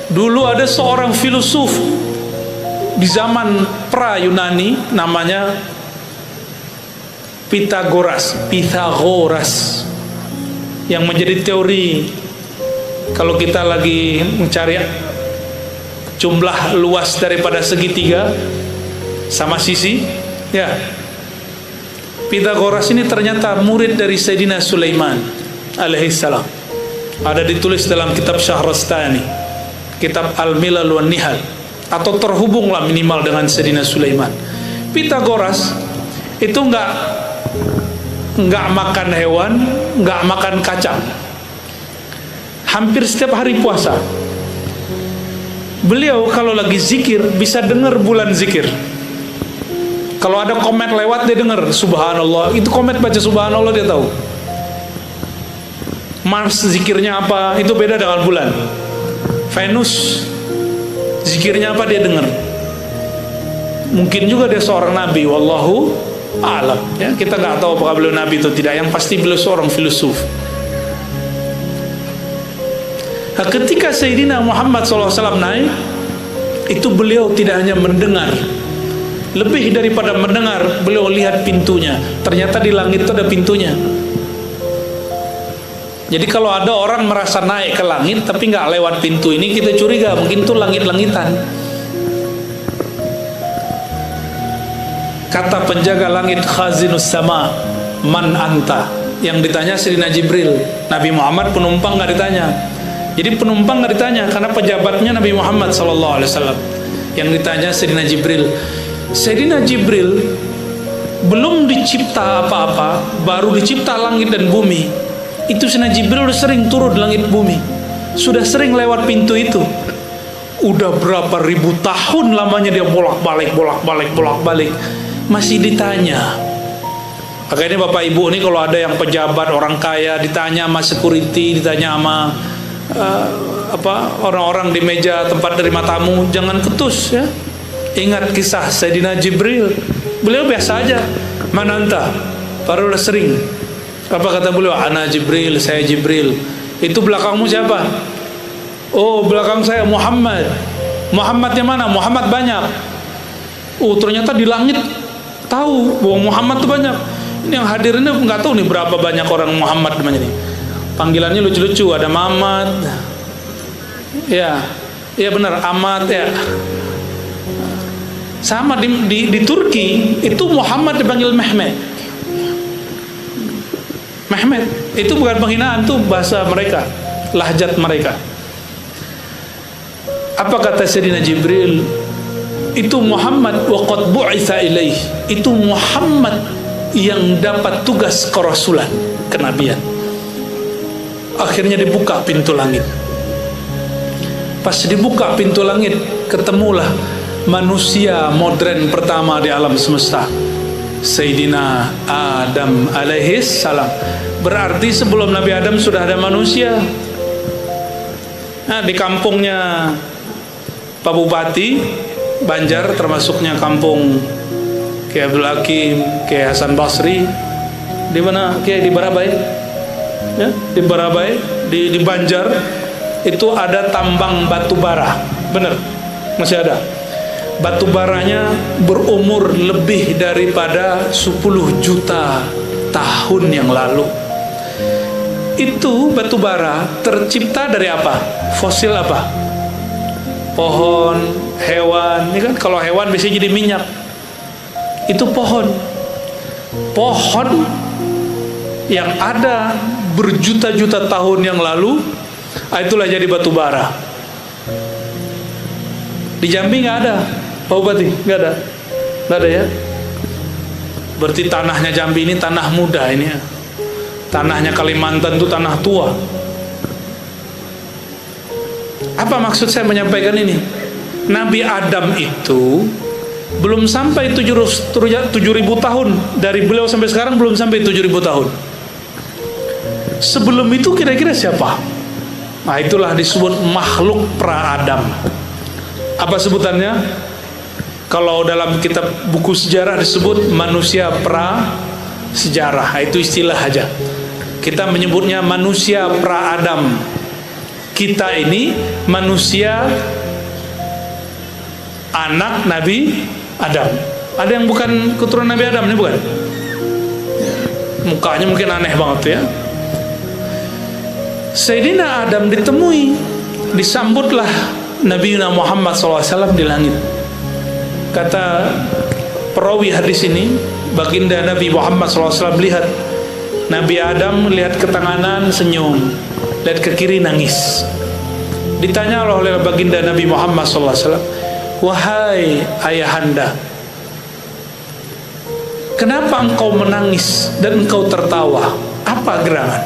Dulu ada seorang filosof di zaman pra Yunani namanya Pythagoras yang menjadi teori kalau kita lagi mencari jumlah luas daripada segitiga sama sisi ya. Pythagoras ini ternyata murid dari Sayyidina Sulaiman alaihissalam. Ada ditulis dalam kitab Syahrastani, kitab Al-Milal wan Nihal, atau terhubunglah minimal dengan Sayyidina Sulaiman. Pythagoras itu nggak makan hewan, nggak makan kacang. Hampir setiap hari puasa. Beliau kalau lagi zikir bisa dengar bulan zikir. Kalau ada komet lewat dia dengar subhanallah. Itu komet baca subhanallah dia tahu. Mars zikirnya apa, itu beda dengan bulan. Venus zikirnya apa dia dengar. Mungkin juga dia seorang nabi, wallahu a'lam ya. Kita nggak tahu apakah beliau nabi atau tidak. Yang pasti beliau seorang filosof. Nah, ketika Sayyidina Muhammad SAW naik, itu beliau tidak hanya mendengar, lebih daripada mendengar, beliau lihat pintunya. Ternyata di langit itu ada pintunya. Jadi kalau ada orang merasa naik ke langit tapi nggak lewat pintu ini, kita curiga mungkin itu langit-langitan. Kata penjaga langit khazinus sama, man anta? Yang ditanya Sayyidina Jibril. Nabi Muhammad penumpang nggak ditanya. Jadi penumpang nggak ditanya karena pejabatnya Nabi Muhammad SAW. Yang ditanya Sayyidina Jibril. Sayyidina Jibril belum dicipta apa-apa, baru dicipta langit dan bumi. Itu Sayyidina Jibril udah sering turun di langit bumi, sudah sering lewat pintu itu. Udah berapa ribu tahun lamanya dia bolak-balik, masih ditanya. Makanya Bapak Ibu ini kalau ada yang pejabat, orang kaya ditanya sama security, ditanya sama orang-orang di meja tempat terima tamu, jangan ketus ya. Ingat kisah Sayyidina Jibril. Beliau biasa aja, mana anta? Baru udah sering. Apa kata beliau? Ana Jibril, saya Jibril. Itu belakangmu siapa? Oh, belakang saya Muhammad. Muhammadnya mana? Muhammad banyak. Oh, ternyata di langit tahu bahwa Muhammad itu banyak. Ini yang hadir ini nggak tahu nih berapa banyak orang Muhammad namanya nih. Panggilannya lucu-lucu, ada Mamat. Ya, iya benar, Ahmad ya. Sama di Turki itu Muhammad dipanggil Mehmet. Mehmet itu bukan penghinaan, itu bahasa mereka, lahjat mereka. Apa kata Sayyidina Jibril? Itu Muhammad wa qad bu'itsa ilaih. Itu Muhammad yang dapat tugas kerasulan, kenabian. Akhirnya dibuka pintu langit. Pas dibuka pintu langit, ketemulah manusia modern pertama di alam semesta, Sayyidina Adam alaihis salam. Berarti sebelum Nabi Adam sudah ada manusia. Nah, di kampungnya Pak Bupati Banjar, termasuknya kampung Kiai Abdul Hakim, Kiai Hasan Basri, di mana Kiai di Barabai, ya, di Barabai, di Banjar itu ada tambang batu bara, bener, masih ada. Batu baranya berumur lebih daripada 10 juta tahun yang lalu. Itu batu bara tercipta dari apa? Fosil apa? Pohon, hewan. Ini kan kalau hewan biasanya jadi minyak. Itu pohon. Pohon yang ada berjuta-juta tahun yang lalu, itulah jadi batu bara. Di Jambi nggak ada, Pak Bupati, nggak ada, ya. Berarti tanahnya Jambi ini tanah muda ini ya. Tanahnya Kalimantan itu tanah tua. Apa maksud saya menyampaikan ini? Nabi Adam itu belum sampai 7.000 tahun. Dari beliau sampai sekarang belum sampai 7.000 tahun. Sebelum itu kira-kira siapa? Nah, itulah disebut makhluk pra-Adam. Apa sebutannya? Kalau dalam kitab buku sejarah disebut manusia pra-sejarah. Itu istilah aja. Kita menyebutnya manusia pra-Adam. Kita ini manusia anak Nabi Adam. Ada yang bukan keturunan Nabi Adam, ini bukan? Mukanya mungkin aneh banget ya. Sayyidina Adam ditemui, disambutlah Nabi Muhammad SAW di langit. Kata perawi hadis ini, baginda Nabi Muhammad SAW lihat Nabi Adam, lihat ke kanan senyum, lihat ke kiri nangis. Ditanya oleh baginda Nabi Muhammad SAW, wahai ayahanda, kenapa engkau menangis dan engkau tertawa? Apa gerangan?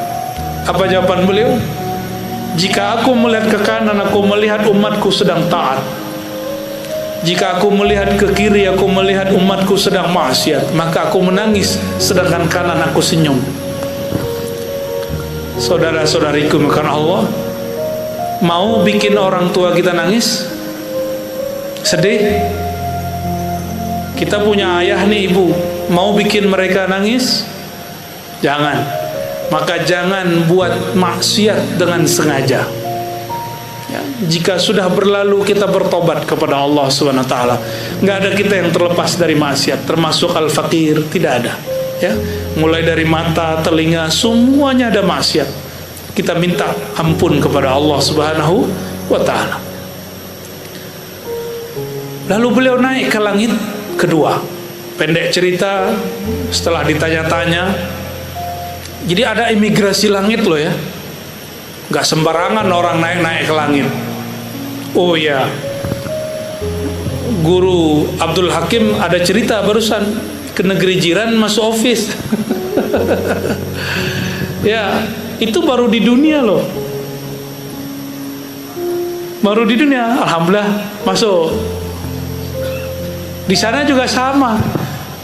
Apa jawaban beliau? Jika aku melihat ke kanan, aku melihat umatku sedang taat. Jika aku melihat ke kiri, aku melihat umatku sedang maksiat. Maka aku menangis, sedangkan kanan aku senyum. Saudara-saudariku makan Allah, mau bikin orang tua kita nangis? Sedih? Kita punya ayah nih, ibu, mau bikin mereka nangis? Jangan. Maka jangan buat maksiat dengan sengaja ya. Jika sudah berlalu, kita bertobat kepada Allah SWT. Nggak ada kita yang terlepas dari maksiat, termasuk al-fakir, tidak ada ya. Mulai dari mata, telinga, semuanya ada maksiat. Kita minta ampun kepada Allah SWT. Lalu beliau naik ke langit kedua. Pendek cerita, setelah ditanya-tanya, jadi ada imigrasi langit loh ya. Gak sembarangan orang naik-naik ke langit. Oh ya, Guru Abdul Hakim ada cerita barusan, ke negeri jiran masuk office. Ya, itu baru di dunia loh. Baru di dunia, alhamdulillah masuk. Di sana juga sama.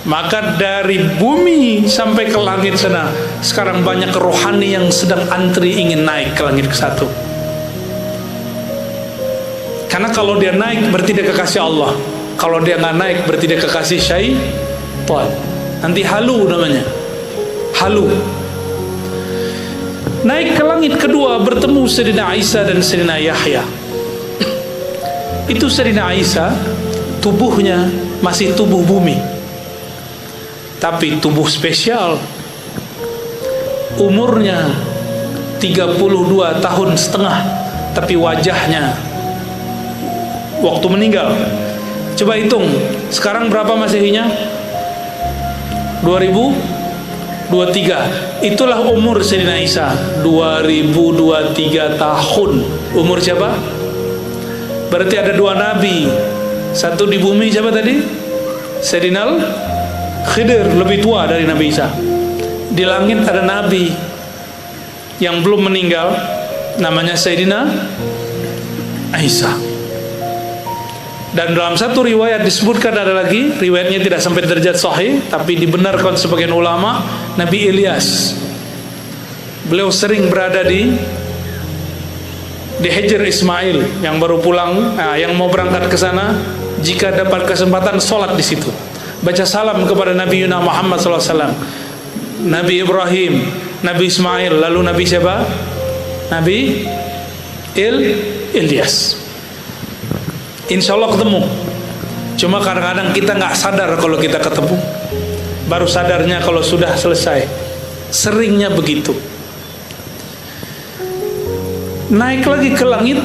Maka dari bumi sampai ke langit sana, sekarang banyak rohani yang sedang antri ingin naik ke langit ke-1. Karena kalau dia naik berarti dia kekasih Allah. Kalau dia nggak naik berarti dia kekasih syaitan. Nanti halu namanya. Halu. Naik ke langit kedua, bertemu Sayyidina Isa dan Sayyidina Yahya. Itu Sayyidina Isa, tubuhnya masih tubuh bumi, tapi tubuh spesial. Umurnya 32 tahun setengah, tapi wajahnya waktu meninggal, coba hitung sekarang berapa Masehinya? 2023. Itulah umur Sayyidina Isa, 2023 tahun. Umur siapa? Berarti ada dua nabi, satu di bumi siapa tadi? Sayyidina Khidir, lebih tua dari Nabi Isa. Di langit ada nabi yang belum meninggal, namanya Sayyidina Isa. Dan dalam satu riwayat disebutkan, ada lagi riwayatnya tidak sampai derajat sahih, tapi dibenarkan sebagian ulama, Nabi Ilyas. Beliau sering berada di Hijr Ismail yang baru pulang, yang mau berangkat ke sana, jika dapat kesempatan sholat di situ, baca salam kepada Nabi Muhammad SAW, Nabi Ibrahim, Nabi Ismail, lalu Nabi siapa? Nabi Ilyas. Insya Allah ketemu. Cuma kadang-kadang kita nggak sadar kalau kita ketemu, baru sadarnya kalau sudah selesai. Seringnya begitu. Naik lagi ke langit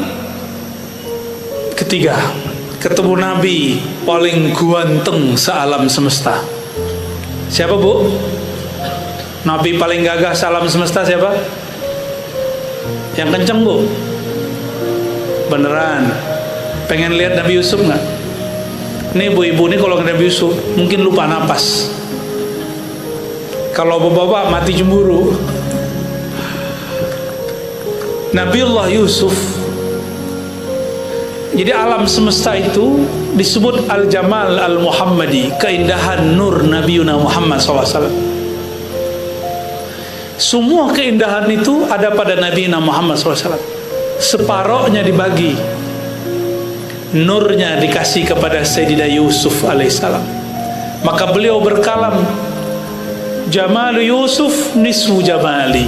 ketiga, ketemu Nabi paling ganteng sealam semesta. Siapa bu? Nabi paling gagah sealam semesta siapa? Yang kenceng bu? Beneran? Pengen lihat Nabi Yusuf nggak? Nih ibu-ibu nih kalau Nabi Yusuf mungkin lupa napas. Kalau bapak-bapak mati cemburu. Nabiullah Yusuf. Jadi alam semesta itu disebut Al-Jamal Al-Muhammadi, keindahan nur Nabi Muhammad SAW. Semua keindahan itu ada pada Nabi Muhammad SAW. Separohnya dibagi, nurnya dikasih kepada Sayyidina Yusuf alaihissalam. Maka beliau berkalam, Jamal Yusuf nisfu jamali.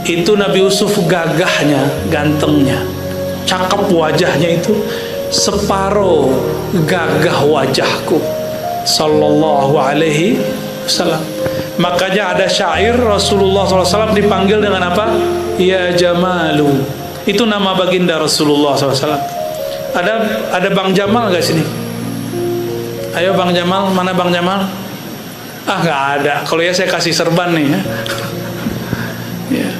Itu Nabi Yusuf gagahnya, gantengnya, cakep wajahnya itu separuh gagah wajahku sallallahu alaihi wasallam. Makanya ada syair Rasulullah SAW dipanggil dengan apa? Ya Jamalu. Itu nama baginda Rasulullah SAW. Ada Bang Jamal nggak sini? Ayo Bang Jamal, mana Bang Jamal? Ah nggak ada. Kalau ya saya kasih serban nih. Ya.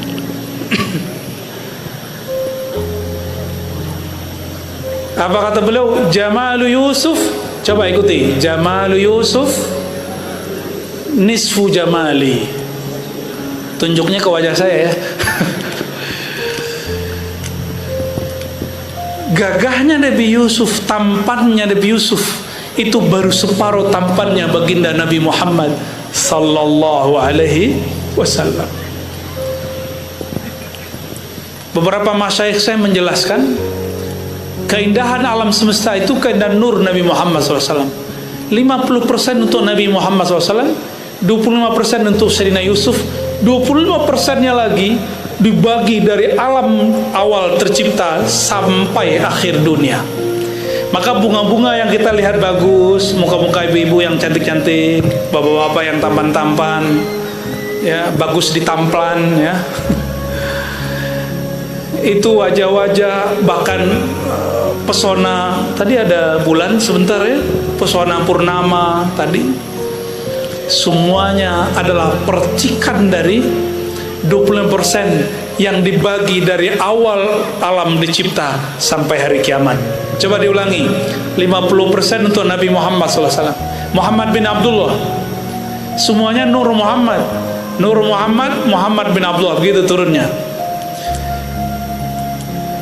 Apa kata beliau? Jamalu Yusuf. Coba ikuti. Jamalu Yusuf nisfu jamali. Tunjuknya ke wajah saya ya. Gagahnya Nabi Yusuf, tampannya Nabi Yusuf itu baru separuh tampannya baginda Nabi Muhammad sallallahu alaihi wasallam. Beberapa masyayikh saya menjelaskan keindahan alam semesta itu keindahan nur Nabi Muhammad SAW. 50% untuk Nabi Muhammad SAW, 25% untuk Sayyidina Yusuf, 25%-nya lagi dibagi dari alam awal tercipta sampai akhir dunia. Maka bunga-bunga yang kita lihat bagus, muka-muka ibu-ibu yang cantik-cantik, bapak-bapak yang tampan-tampan, ya bagus ditamplan, ya. Itu wajah-wajah, bahkan pesona. Tadi ada bulan sebentar ya, pesona purnama tadi. Semuanya adalah percikan dari 25% yang dibagi dari awal alam dicipta sampai hari kiamat. Coba diulangi, 50% untuk Nabi Muhammad SAW, Muhammad bin Abdullah, semuanya Nur Muhammad, Nur Muhammad, Muhammad bin Abdullah, begitu turunnya.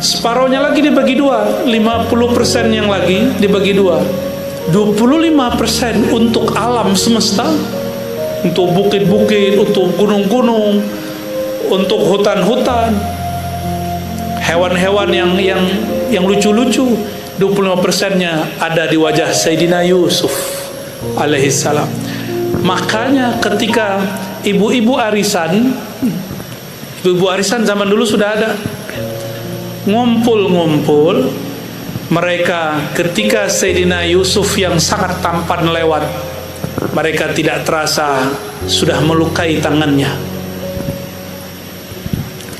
Separohnya lagi dibagi dua, 50% yang lagi dibagi dua, 25% untuk alam semesta, untuk bukit-bukit, untuk gunung-gunung, untuk hutan-hutan, hewan-hewan yang lucu-lucu. 25%-nya ada di wajah Sayyidina Yusuf alaihissalam. Makanya ketika ibu-ibu arisan zaman dulu sudah ada, ngumpul-ngumpul mereka ketika Sayyidina Yusuf yang sangat tampan lewat, mereka tidak terasa sudah melukai tangannya.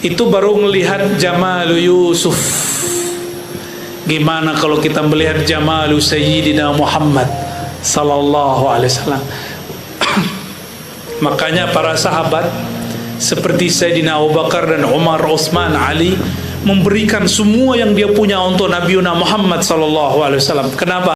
itu baru melihat Jamalu Yusuf. Gimana kalau kita melihat Jamalu Sayyidina Muhammad sallallahu alaihi wasallam. Makanya para sahabat seperti Sayyidina Abu Bakar dan Umar, Utsman, Ali memberikan semua yang dia punya untuk Nabiuna Muhammad sallallahu alaihi wasallam. Kenapa?